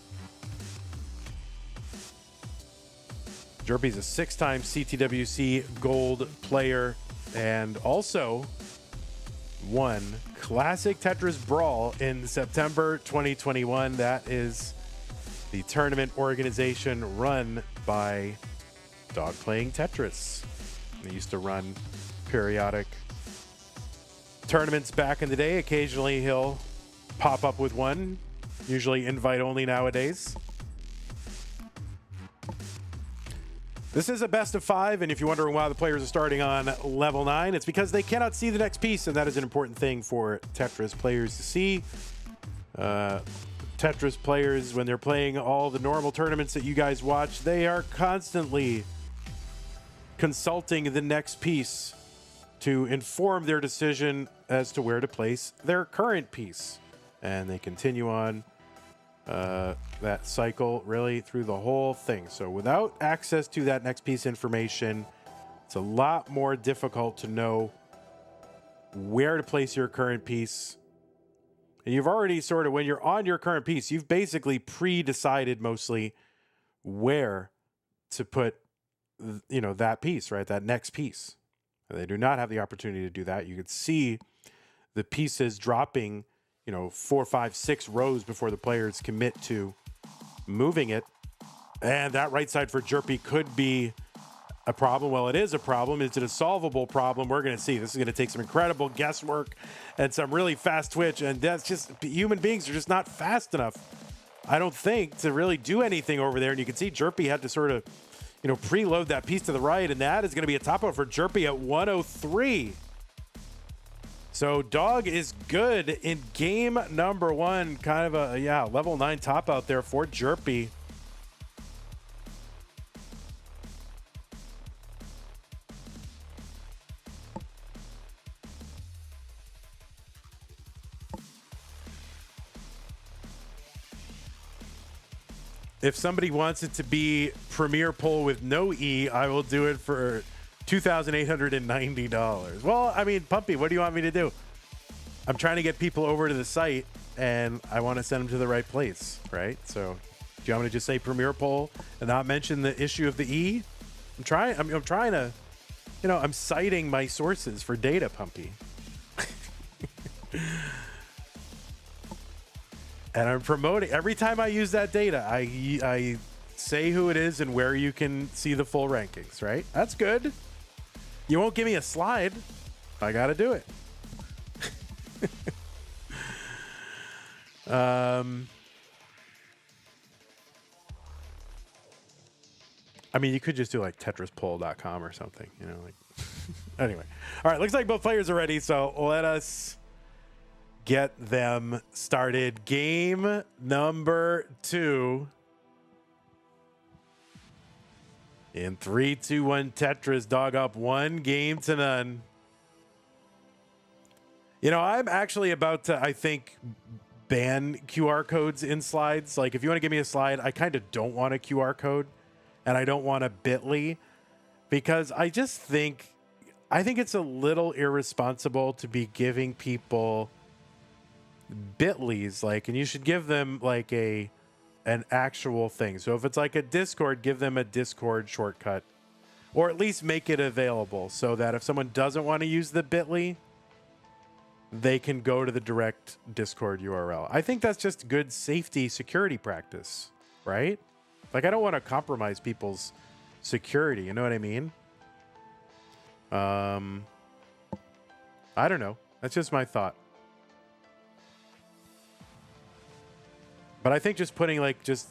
Jerpi's a 6-time CTWC Gold player and also won Classic Tetris Brawl in September 2021. That is the tournament organization run by Dog Playing Tetris. They used to run periodic tournaments back in the day. Occasionally he'll pop up with one, usually invite only nowadays. This is a best of 5, and if you're wondering why the players are starting on level 9, it's because they cannot see the next piece, and that is an important thing for Tetris players to see. Tetris players, when they're playing all the normal tournaments that you guys watch, they are constantly consulting the next piece to inform their decision as to where to place their current piece. And they continue on that cycle really through the whole thing. So without access to that next piece information, it's a lot more difficult to know where to place your current piece. And you've already sort of, when you're on your current piece, you've basically pre-decided mostly where to put, that piece, right? That next piece. They do not have the opportunity to do that. You could see the pieces dropping, 4, 5, 6 rows before the players commit to moving it. And that right side for Jerpi could be a problem. Well, it is a problem. Is it a solvable problem? We're going to see. This is going to take some incredible guesswork and some really fast twitch. And that's just, human beings are just not fast enough, I don't think, to really do anything over there. And you can see Jerpi had to sort of, preload that piece to the right. And that is going to be a top out for Jerpi at 103. So Dog is good in game number 1. Kind of a, level 9 top out there for Jerpi. If somebody wants it to be Premier Poll with no E, I will do it for $2,890. Well, I mean, Pumpy, what do you want me to do? I'm trying to get people over to the site, and I want to send them to the right place, right? So, do you want me to just say Premier Poll and not mention the issue of the E? I'm trying to, I'm citing my sources for data, Pumpy. And I'm promoting, every time I use that data, I say who it is and where you can see the full rankings, right? That's good. You won't give me a slide. I got to do it. I mean, you could just do like TetrisPoll.com or something, Anyway. All right, looks like both players are ready, so let us get them started. Game number 2. In 3, 2, 1 Tetris. Dog up 1-0. I'm actually about to, I think, ban QR codes in slides. Like, if you want to give me a slide, I kind of don't want a QR code, and I don't want a bit.ly, because I think it's a little irresponsible to be giving people bit.lys, and you should give them like an actual thing. So if it's like a Discord, give them a Discord shortcut Or at least make it available so that if someone doesn't want to use the bit.ly, they can go to the direct Discord URL. I think that's just good safety security practice, right? Like, I don't want to compromise people's security. You know what I mean? I don't know. That's just my thought. But I think just putting like just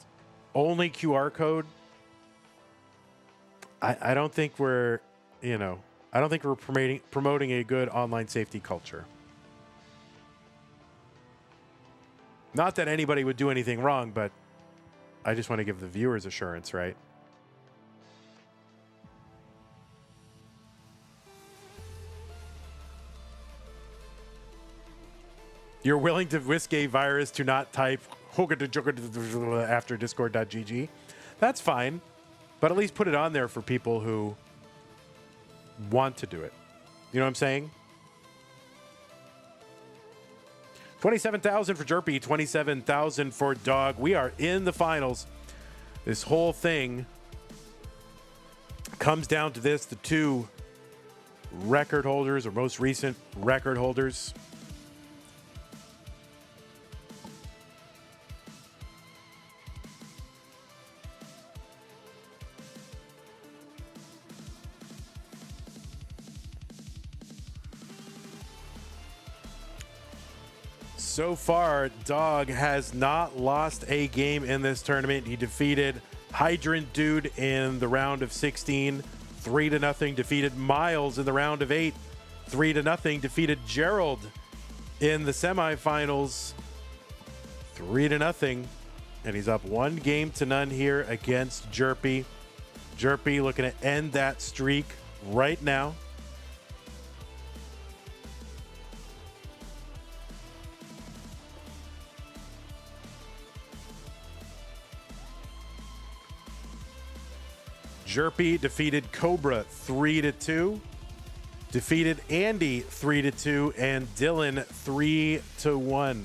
only QR code, I don't think we're, I don't think we're promoting a good online safety culture. Not that anybody would do anything wrong, but I just want to give the viewers assurance, right? You're willing to risk a virus to not type after discord.gg. That's fine. But at least put it on there for people who want to do it. You know what I'm saying? 27,000 for Jerpi, 27,000 for Dog. We are in the finals. This whole thing comes down to this. The two record holders, or most recent record holders. So far, Dog has not lost a game in this tournament. He defeated Hydrant Dude in the round of 16, 3-0. Defeated Miles in the round of 8, 3-0. Defeated Gerald in the semifinals, 3-0. And he's up 1-0 here against Jerpi. Jerpi looking to end that streak right now. Jerpi defeated Cobra 3-2, defeated Andy 3-2, and Dillan 3-1.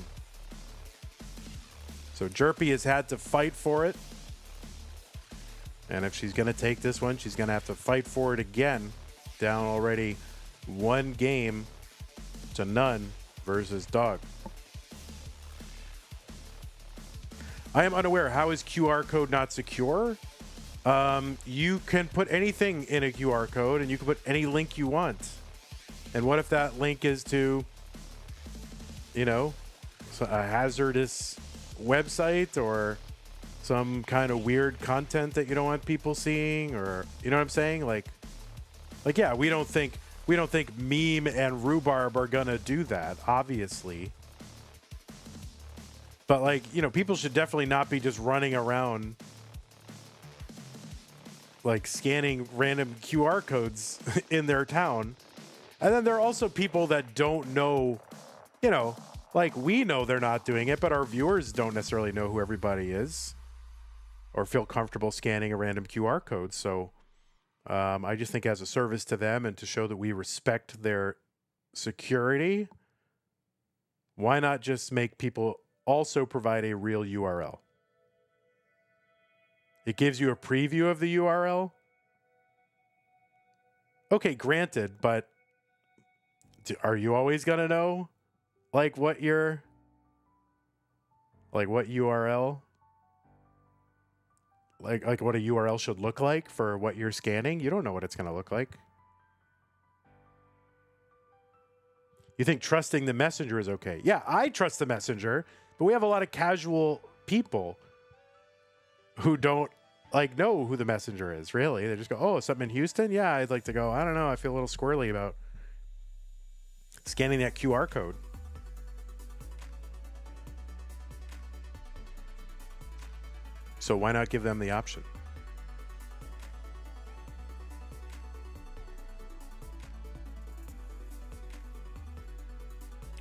So Jerpi has had to fight for it. And if she's going to take this one, she's going to have to fight for it again. Down already 1-0 versus Dog. I am unaware. How is QR code not secure? You can put anything in a QR code, and you can put any link you want. And what if that link is to, a hazardous website or some kind of weird content that you don't want people seeing, or you know what I'm saying? Like yeah, we don't think Meme and Rhubarb are gonna do that, obviously. But people should definitely not be just running around scanning random QR codes in their town. And then there are also people that don't know, we know they're not doing it, but our viewers don't necessarily know who everybody is or feel comfortable scanning a random QR code. So I just think as a service to them and to show that we respect their security, why not just make people also provide a real URL? It gives you a preview of the URL. Okay, granted, but are you always going to know what URL? Like what a URL should look like for what you're scanning? You don't know what it's going to look like. You think trusting the messenger is okay? Yeah, I trust the messenger, but we have a lot of casual people who don't know who the messenger is, really. They just go, oh, something in Houston? Yeah, I'd like to go. I don't know. I feel a little squirrely about scanning that QR code. So why not give them the option?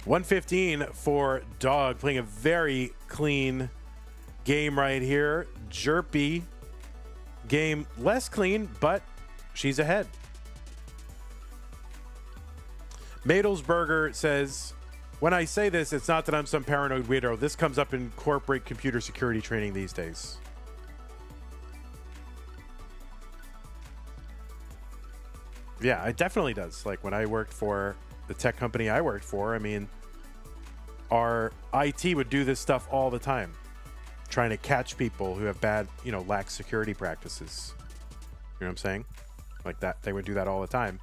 $115 for Dog, playing a very clean game right here. Jerpi game less clean, but she's ahead. Madelsberger says, when I say this, it's not that I'm some paranoid weirdo. This comes up in corporate computer security training these days. Yeah, it definitely does. Like when I worked for the tech company I worked for, I mean, our IT would do this stuff all the time, trying to catch people who have bad, lax security practices. You know what I'm saying? Like that, they would do that all the time.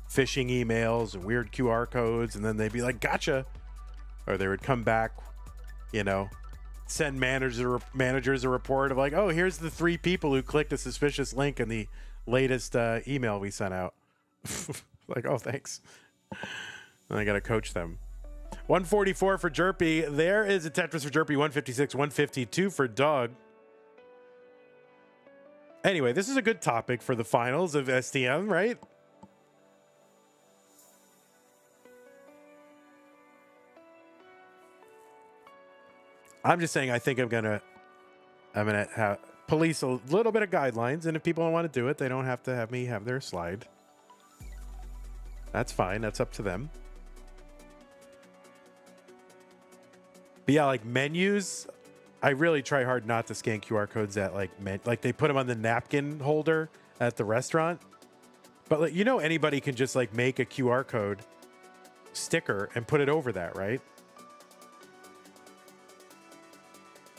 Phishing emails and weird QR codes, and then they'd be like, gotcha. Or they would come back, send managers a report of like, oh, here's the 3 people who clicked a suspicious link in the latest email we sent out. Like, oh, thanks. And I got to coach them. 144 for Jerpi. There is a Tetris for Jerpi. 156, 152 for Doug. Anyway, this is a good topic for the finals of STM, right? I'm just saying, I think I'm gonna have police a little bit of guidelines, and if people don't want to do it, they don't have to have me have their slide. That's fine. That's up to them. But yeah, like menus, I really try hard not to scan QR codes at like they put them on the napkin holder at the restaurant. But like, anybody can just like make a QR code sticker and put it over that, right?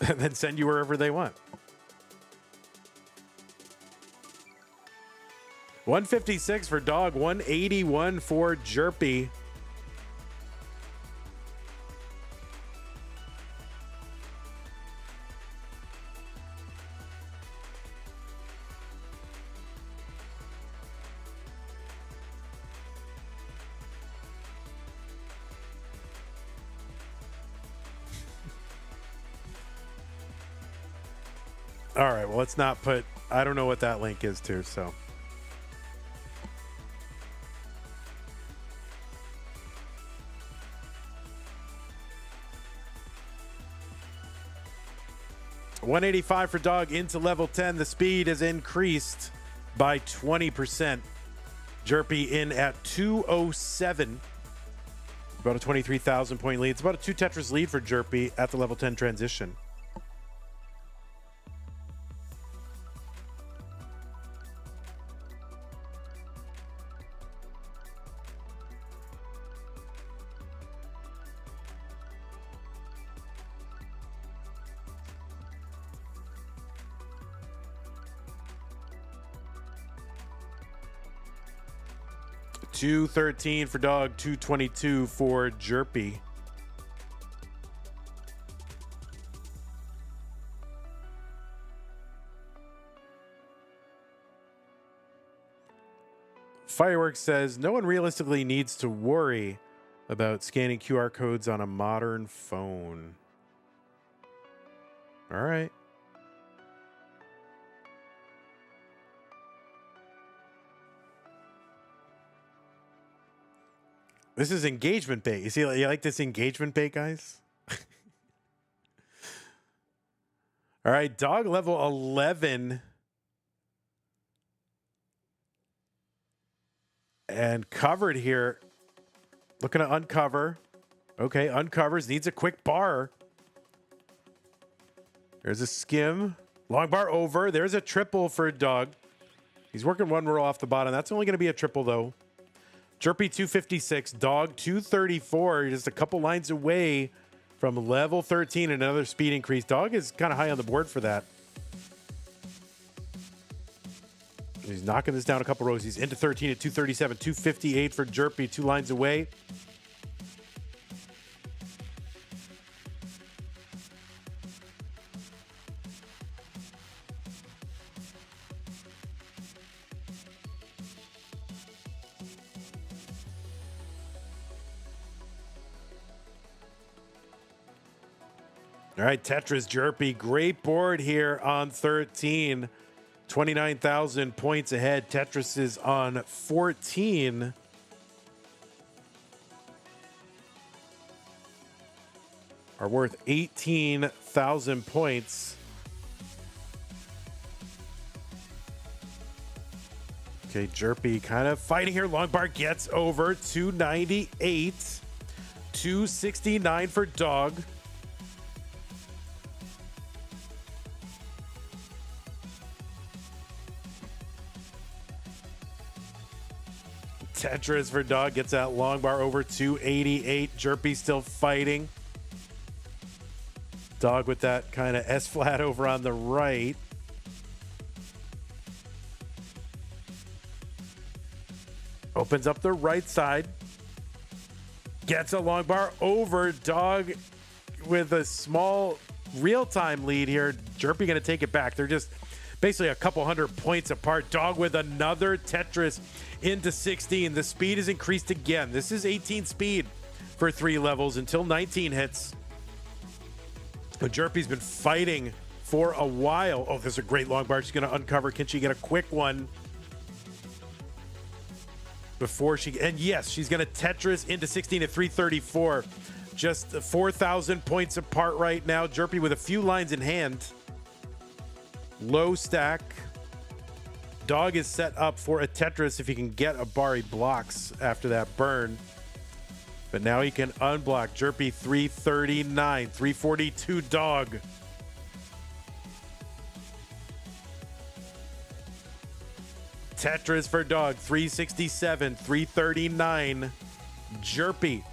And then send you wherever they want. 156 for Dog, 181 for Jerpi. All right, well, let's not put, I don't know what that link is to, so. $185 for Dog into level 10. The speed is increased by 20%. Jerpi in at 207. About a 23,000 point lead. It's about a 2 Tetris lead for Jerpi at the level 10 transition. $213 for Dog, $222 for Jerpi. Fireworks says, no one realistically needs to worry about scanning QR codes on a modern phone. All right. This is engagement bait. You see, you like this engagement bait, guys? All right, Dog level 11. And covered here. Looking to uncover. Okay, uncovers. Needs a quick bar. There's a skim. Long bar over. There's a triple for Dog. He's working one row off the bottom. That's only going to be a triple, though. Jerpi 256, Dog 234, just a couple lines away from level 13, another speed increase. Dog is kind of high on the board for that. He's knocking this down a couple rows. He's into 13 at 237, 258 for Jerpi, 2 lines away. All right, Tetris Jerpi, great board here on 13. 29,000 points ahead. Tetris is on 14. Are worth 18,000 points. Okay, Jerpi kind of fighting here. Long bar gets over 298. 269 for Dog. Tetris for dog gets that long bar over 288. Jerpi still fighting. Dog with that kind of S flat over on the right. Opens up the right side. Gets a long bar over. Dog with a small real-time lead here. Jerpi going to take it back. They're just basically a couple hundred points apart. Dog with another Tetris into 16. The speed is increased again. This is 18 speed for 3 levels until 19 hits. But Jerpi's been fighting for a while. Oh, there's a great long bar. She's going to uncover. Can she get a quick one before she... And yes, she's going to Tetris into 16 at 334. Just 4,000 points apart right now. Jerpi with a few lines in hand. Low stack. Dog is set up for a Tetris. If he can get a bar, he blocks after that burn. But now he can unblock. Jerpi 339, 342 dog. Tetris for dog 367, 339. Jerpi.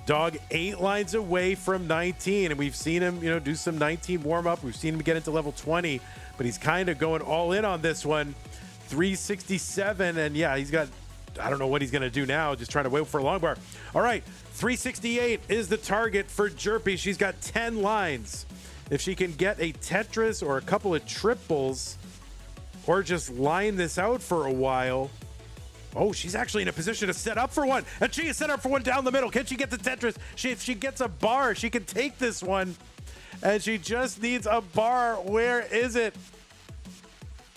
Dog 8 lines away from 19, and we've seen him, do some 19 warm up. We've seen him get into level 20, but he's kind of going all in on this one. 367, and yeah, he's got, I don't know what he's going to do now, just trying to wait for a long bar. All right, 368 is the target for Jerpi. She's got 10 lines. If she can get a Tetris or a couple of triples, or just line this out for a while. Oh, she's actually in a position to set up for one. And she is set up for one down the middle. Can she get the Tetris? If she gets a bar, she can take this one. And she just needs a bar. Where is it?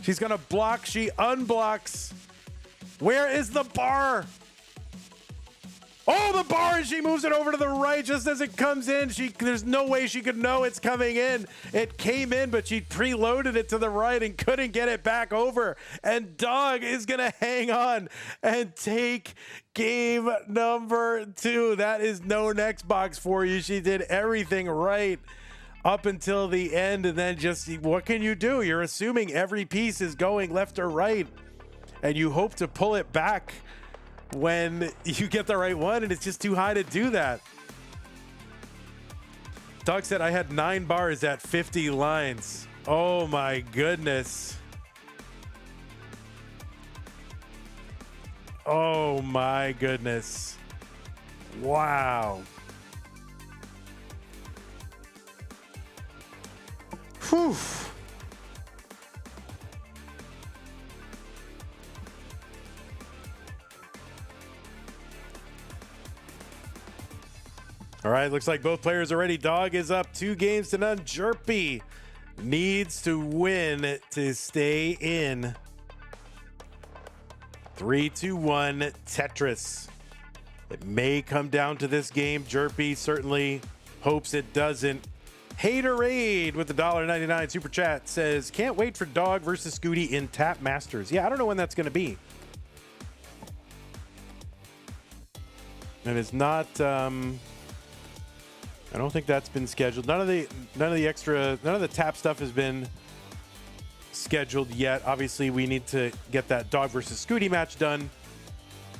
She's going to block. She unblocks. Where is the bar? Oh, the bar, and she moves it over to the right just as it comes in. There's no way she could know it's coming in. It came in, but she preloaded it to the right and couldn't get it back over. And dog is going to hang on and take game number 2. That is no next box for you. She did everything right up until the end, and then just, what can you do? You're assuming every piece is going left or right, and you hope to pull it back when you get the right one, and it's just too high to do that. Dog said I had 9 bars at 50 lines. Oh my goodness. Oh my goodness. Wow. Whew. All right, looks like both players are ready. Dog is up 2-0. Jerpi needs to win to stay in. 3-2-1 Tetris. It may come down to this game. Jerpi certainly hopes it doesn't. Haterade with the $1.99 super chat says, can't wait for Dog versus Scooty in Tap Masters. Yeah, I don't know when that's going to be. And it's not... I don't think that's been scheduled. None of the tap stuff has been scheduled yet. Obviously, we need to get that Dog versus Scooty match done,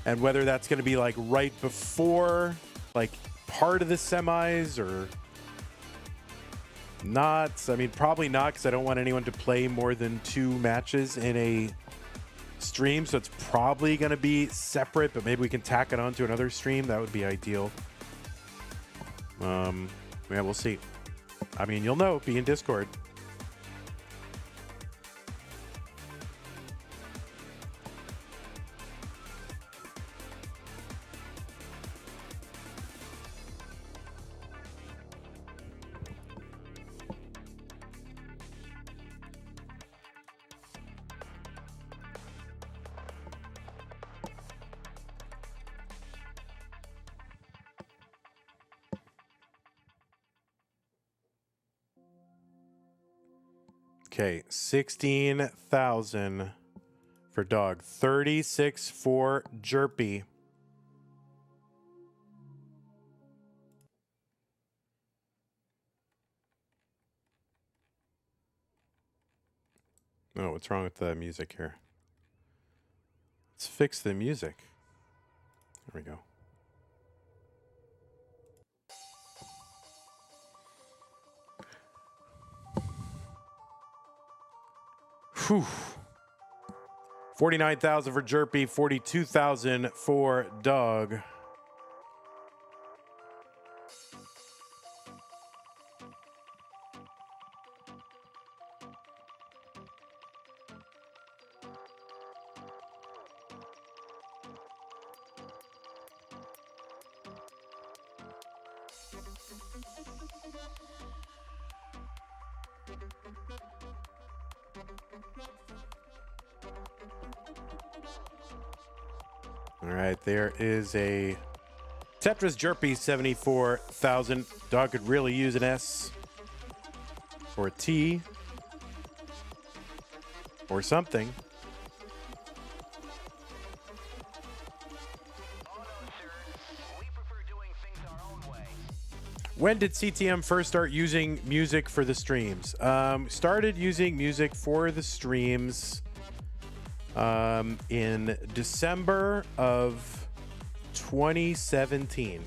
and whether that's going to be like right before, like part of the semis or not. I mean, probably not, because I don't want anyone to play more than 2 matches in a stream. So it's probably going to be separate, but maybe we can tack it onto another stream. That would be ideal. Yeah, we'll see. I mean, you'll know, be in Discord. Okay, 16,000 for Dog, 36 for Jerpi. Oh, what's wrong with the music here? Let's fix the music. There we go. Whew. 49,000 for Jerpi, 42,000 for Dog. All right, there is a Tetris Jerpi, 74,000. Dog could really use an S or a T or something. When did CTM first start using music for the streams? Started using music for the streams in December of 2017.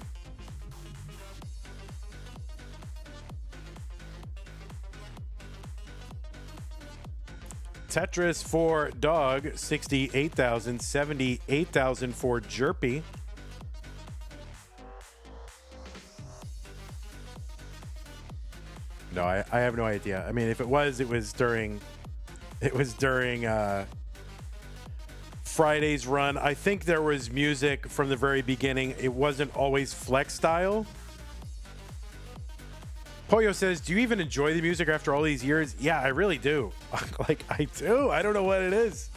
Tetris for Dog, 68,000, 78,000 for Jerpi. No, I have no idea. I mean, if it was during Friday's run. I think there was music from the very beginning. It wasn't always flex style. Poyo says, do you even enjoy the music after all these years? Yeah, I really do. Like, I do. I don't know what it is.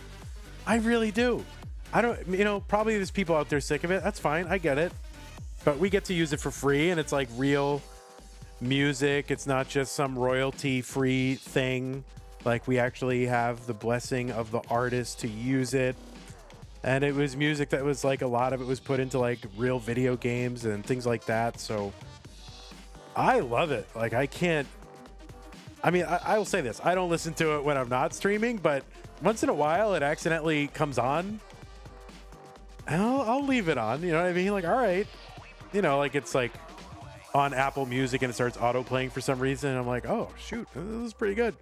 I really do. I don't, probably there's people out there sick of it. That's fine. I get it. But we get to use it for free, and it's like real music. It's not just some royalty-free thing. Like, we actually have the blessing of the artist to use it. And it was music that was like, a lot of it was put into like real video games and things like that. So I love it. Like, I will say this. I don't listen to it when I'm not streaming, but once in a while it accidentally comes on. And I'll leave it on. You know what I mean? Like, all right. Like it's like on Apple Music and it starts auto playing for some reason. And I'm like, oh, shoot, this is pretty good.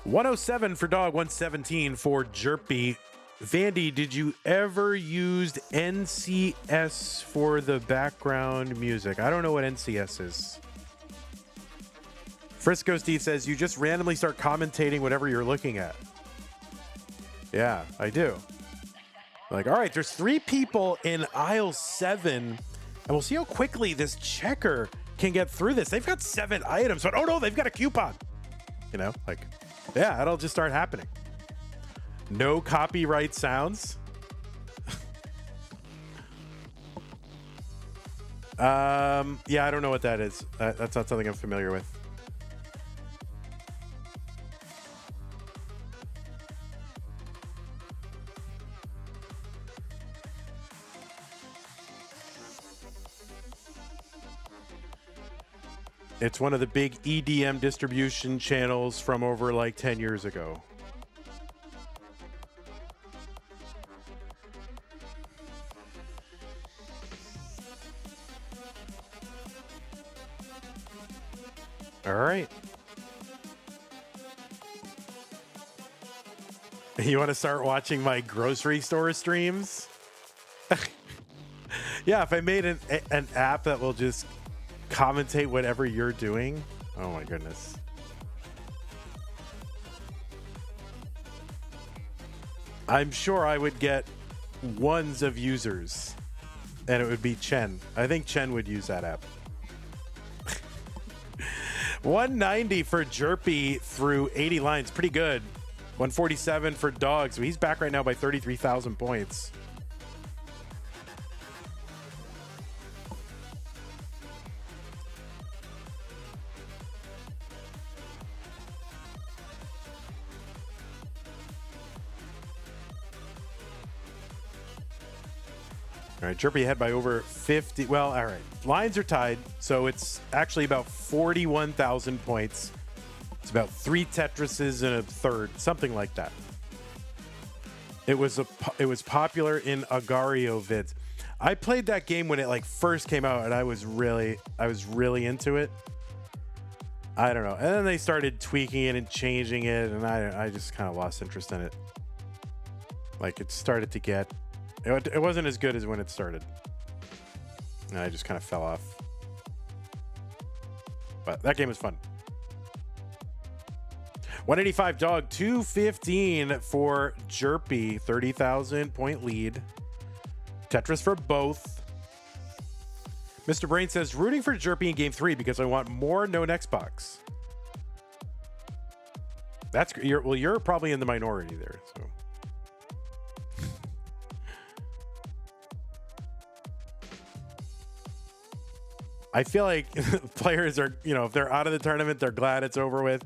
107 for Dog, 117 for Jerpi. Vandy, did you ever use NCS for the background music? I don't know what NCS is. Frisco Steve says, you just randomly start commentating whatever you're looking at. Yeah, I do. Like, all right, there's 3 people in aisle 7, and we'll see how quickly this checker can get through this. They've got 7 items, but oh no, they've got a coupon. Like, yeah, it'll just start happening. No copyright sounds. Yeah, I don't know what that is. That's not something I'm familiar with. It's one of the big EDM distribution channels from over like 10 years ago. All right. You want to start watching my grocery store streams? Yeah, if I made an app that will just commentate whatever you're doing. Oh my goodness. I'm sure I would get ones of users, and it would be Chen. I think Chen would use that app. 190 for Jerpi through 80 lines. Pretty good. 147 for Dog. So he's back right now by 33,000 points. All right, Jerpi ahead by over 50. Well, all right. Lines are tied, so it's actually about 41,000 points. It's about 3 Tetrises and a third, something like that. It was popular in Agario vids. I played that game when it like first came out, and I was really into it. I don't know. And then they started tweaking it and changing it, and I just kind of lost interest in it. Like it started to get, it wasn't as good as when it started. And I just kind of fell off. But that game was fun. 185 dog, 215 for Jerpi, 30,000 point lead. Tetris for both. Mr. Brain says, rooting for Jerpi in game 3 because I want more no next box. You're probably in the minority there. So. I feel like players are, if they're out of the tournament, they're glad it's over with.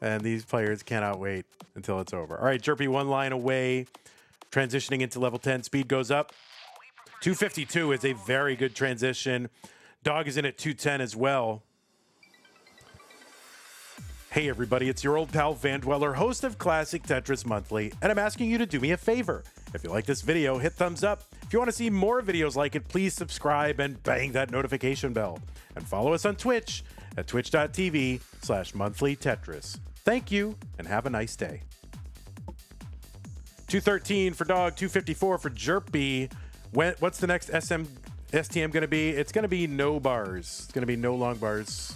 And these players cannot wait until it's over. All right, Jerpi one line away. Transitioning into level 10. Speed goes up. 252 is a very good transition. Dog is in at 210 as well. Hey, everybody. It's your old pal, Vandweller, host of Classic Tetris Monthly. And I'm asking you to do me a favor. If you like this video, hit thumbs up. If you want to see more videos like it, please subscribe and bang that notification bell. And follow us on Twitch at twitch.tv/monthlytetris. Thank you, and have a nice day. 213 for Dog, 254 for Jerpi. What's the next STM going to be? It's going to be no bars. It's going to be no long bars.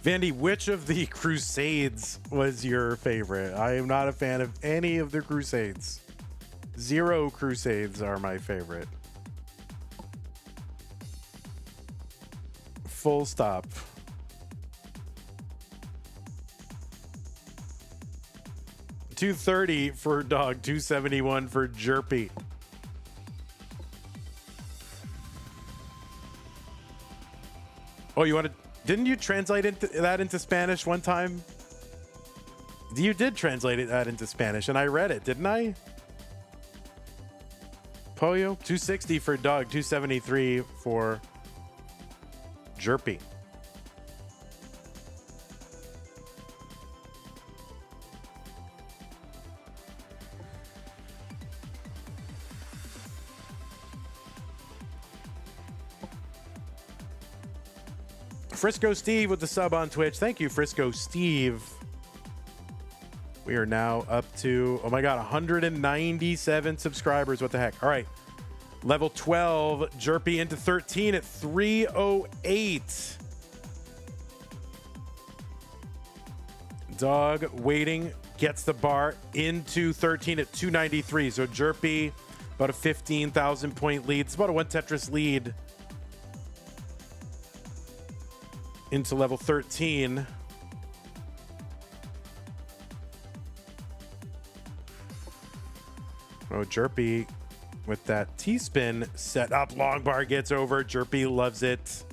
Vandy, which of the Crusades was your favorite? I am not a fan of any of the Crusades. 0 Crusades are my favorite. Full stop. $230 for Dog, $271 for Jerpi. Oh, didn't you translate that into Spanish one time? You did translate that into Spanish, and I read it, didn't I? Pollo, 260 for Dog, 273 for Jerpi. Frisco Steve with the sub on Twitch. Thank you, Frisco Steve. We are now up to, oh my God, 197 subscribers. What the heck? All right. Level 12, Jerpi into 13 at 308. Dog waiting, gets the bar into 13 at 293. So Jerpi, about a 15,000 point lead. It's about a one Tetris lead into level 13. Oh, Jerpi with that T-spin set up. Long bar gets over. Jerpi loves it.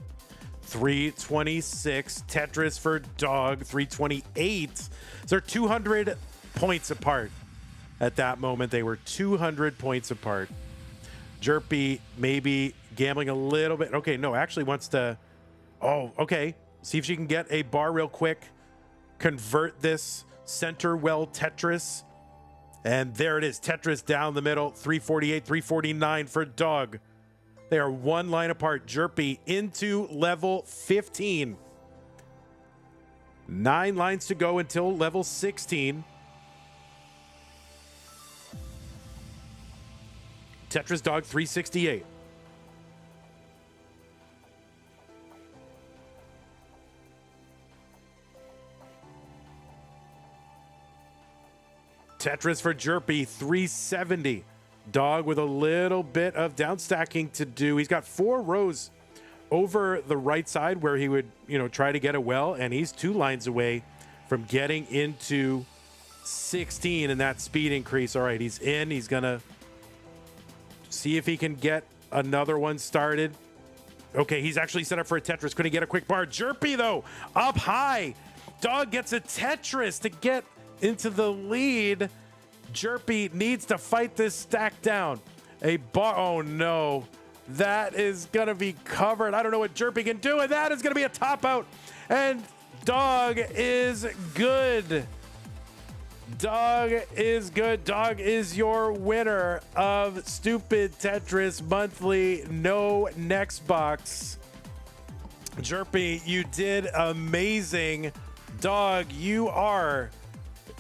326. Tetris for Dog. 328. So they're 200 points apart. At that moment, they were 200 points apart. Jerpi maybe gambling a little bit. Okay, no, actually wants to... Oh, okay. See if she can get a bar real quick. Convert this center well Tetris. And there it is. Tetris down the middle. 348, 349 for Dog. They are one line apart. Jerpi into level 15. 9 lines to go until level 16. Tetris Dog 368. Tetris for Jerpi, 370. Dog with a little bit of down stacking to do. He's got 4 rows over the right side where he would, try to get a well, and he's 2 lines away from getting into 16 and that speed increase. All right, he's in. He's going to see if he can get another one started. Okay, he's actually set up for a Tetris. Couldn't get a quick bar. Jerpi, though, up high. Dog gets a Tetris to get into the lead. Jerpi needs to fight this stack down. A bar. Oh, no. That is going to be covered. I don't know what Jerpi can do, and that is going to be a top out. And Dog is good. Dog is good. Dog is your winner of Stupid Tetris Monthly. No next box. Jerpi, you did amazing. Dog, you are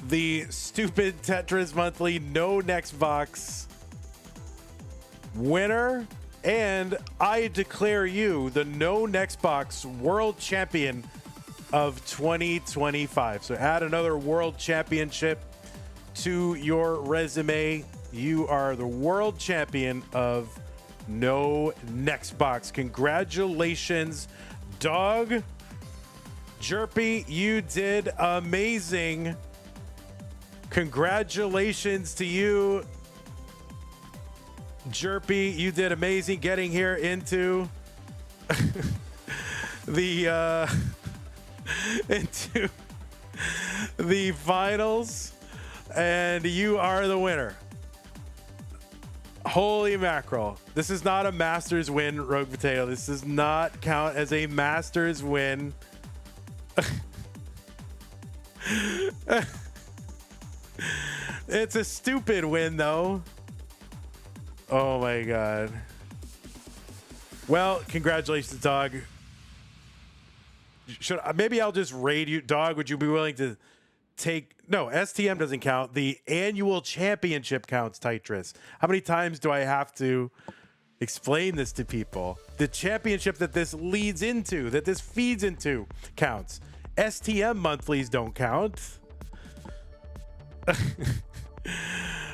the Stupid Tetris Monthly No Next Box winner. And I declare you the No Next Box World Champion of 2025. So add another World Championship to your resume. You are the World Champion of No Next Box. Congratulations, Dog. Jerpi, you did amazing. Congratulations to you. Jerpi, you did amazing getting here into into the finals, and you are the winner. Holy mackerel. This is not a Masters win, Rogue Potato. This does not count as a Masters win. It's a stupid win, though. Oh my God. Well, congratulations, Dog. Maybe I'll just raid you. Dog, would you be willing to take... No, STM doesn't count. The annual championship counts, Tetris. How many times do I have to explain this to people? The championship that this leads into, that this feeds into, counts. STM monthlies don't count.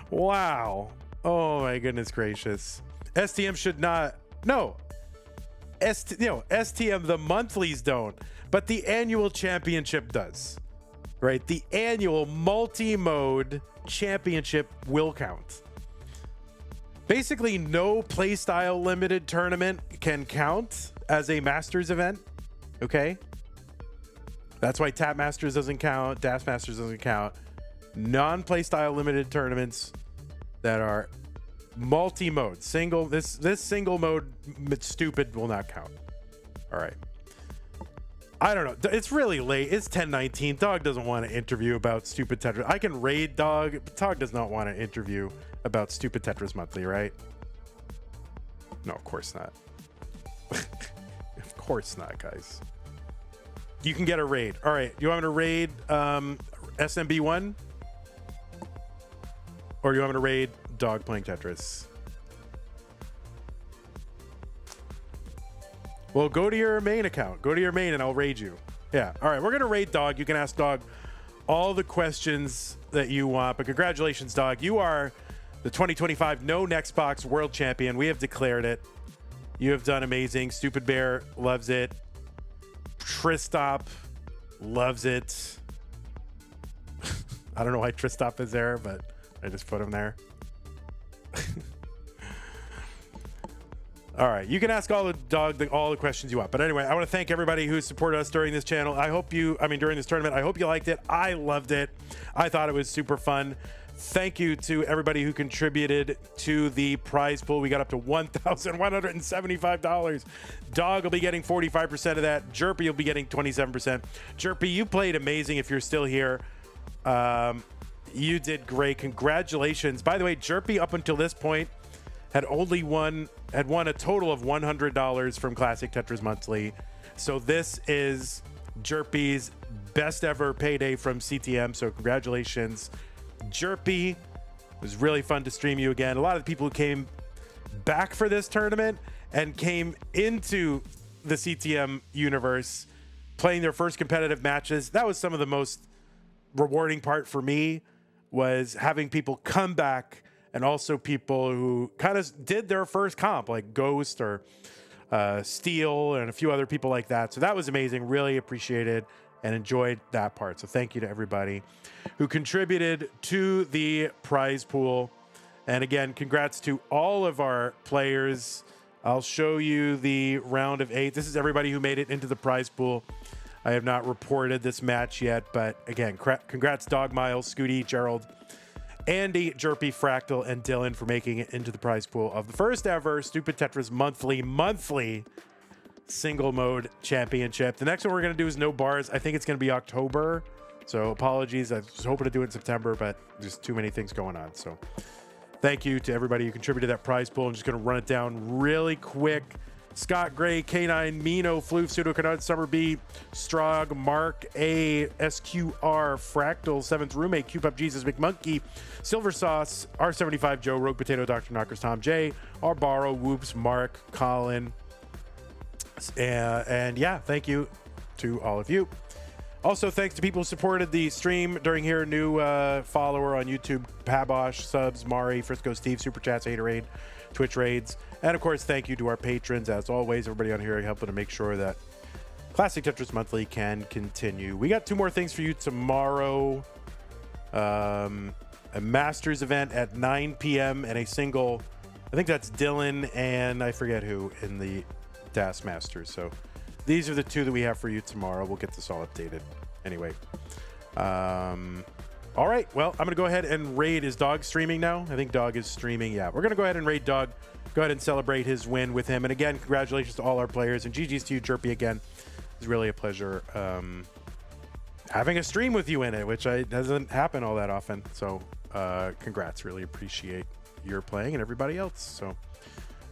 Wow. Oh my goodness gracious. STM should not... No. STM, the monthlies don't, but the annual championship does, right? The annual multi-mode championship will count. Basically, no playstyle limited tournament can count as a Masters event, okay? That's why Tap Masters doesn't count, Dash Masters doesn't count. Non-playstyle limited tournaments that are multi-mode, this single mode stupid will not count. All right. I don't know. It's really late. It's 10:19. Dog doesn't want to interview about Stupid Tetris. I can raid Dog, but Dog does not want to interview about Stupid Tetris Monthly, right? No, of course not. Of course not, guys. You can get a raid. All right. You want me to raid SMB1? Or do you want me to raid Dog playing Tetris? Well, go to your main account. Go to your main and I'll raid you. Yeah. All right. We're going to raid Dog. You can ask Dog all the questions that you want. But congratulations, Dog. You are the 2025 No Next Box World Champion. We have declared it. You have done amazing. Stupid Bear loves it. Tristop loves it. I don't know why Tristop is there, but I just put him there. All right, you can ask all the questions you want. But anyway, I want to thank everybody who supported us during this channel. During this tournament, I hope you liked it. I loved it. I thought it was super fun. Thank you to everybody who contributed to the prize pool. We got up to $1,175. Dog will be getting 45% of that. Jerpi will be getting 27%. Jerpi, you played amazing if you're still here. You did great. Congratulations. By the way, Jerpi up until this point had won a total of $100 from Classic Tetris Monthly. So this is Jerpi's best ever payday from CTM. So congratulations, Jerpi. It was really fun to stream you again. A lot of the people who came back for this tournament and came into the CTM universe playing their first competitive matches. That was some of the most rewarding part for me, was having people come back, and also people who kind of did their first comp, like Ghost or Steel and a few other people like that. So that was amazing. Really appreciated and enjoyed that part. So thank you to everybody who contributed to the prize pool. And again, congrats to all of our players. I'll show you the round of 8. This is everybody who made it into the prize pool. I have not reported this match yet, but again, congrats Dog Miles, Scooty, Gerald, Andy, Jerpi, Fractal, and Dillan for making it into the prize pool of the first ever Stupid Tetris monthly single mode championship. The next one we're going to do is no bars. I think it's going to be October So apologies. I was hoping to do it in September, but just too many things going on. So thank you to everybody who contributed to that prize pool. I'm just going to run it down really quick. Scott Gray, K9, Mino, Floof, Pseudo Canard, Summer B, Strog, Mark A, SQR, Fractal, Seventh Roommate, Cube Up Jesus, McMonkey, Silver Sauce, R75 Joe, Rogue Potato, Dr. Knockers, Tom J, Arbaro, Whoops, Mark, Colin, and yeah, thank you to all of you. Also, thanks to people who supported the stream during here. New follower on YouTube, Pabosh, subs, Mari, Frisco Steve, Super Chats, Haterade, Twitch raids. And of course, thank you to our patrons. As always, everybody on here helping to make sure that Classic Tetris Monthly can continue. We got 2 more things for you tomorrow. A Masters event at 9 p.m. and a single, I think that's Dillan and I forget who in the DAS Masters. So these are the 2 that we have for you tomorrow. We'll get this all updated. Anyway. All right. Well, I'm going to go ahead and raid. Is Dog streaming now? I think Dog is streaming. Yeah. We're going to go ahead and raid Dog. Go ahead and celebrate his win with him. And again, congratulations to all our players. And GG's to you, Jerpi, again. It's really a pleasure having a stream with you in it, which doesn't happen all that often. So congrats. Really appreciate your playing and everybody else. So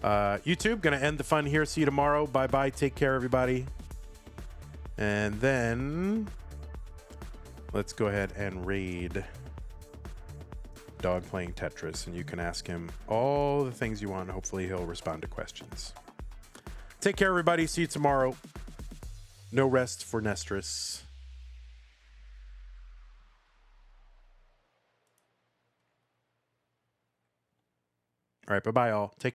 YouTube, going to end the fun here. See you tomorrow. Bye-bye. Take care, everybody. And then let's go ahead and raid Dog playing Tetris, and you can ask him all the things you want. Hopefully he'll respond to questions. Take care, everybody. See you tomorrow. No rest for Nestris. All right, bye-bye all. Take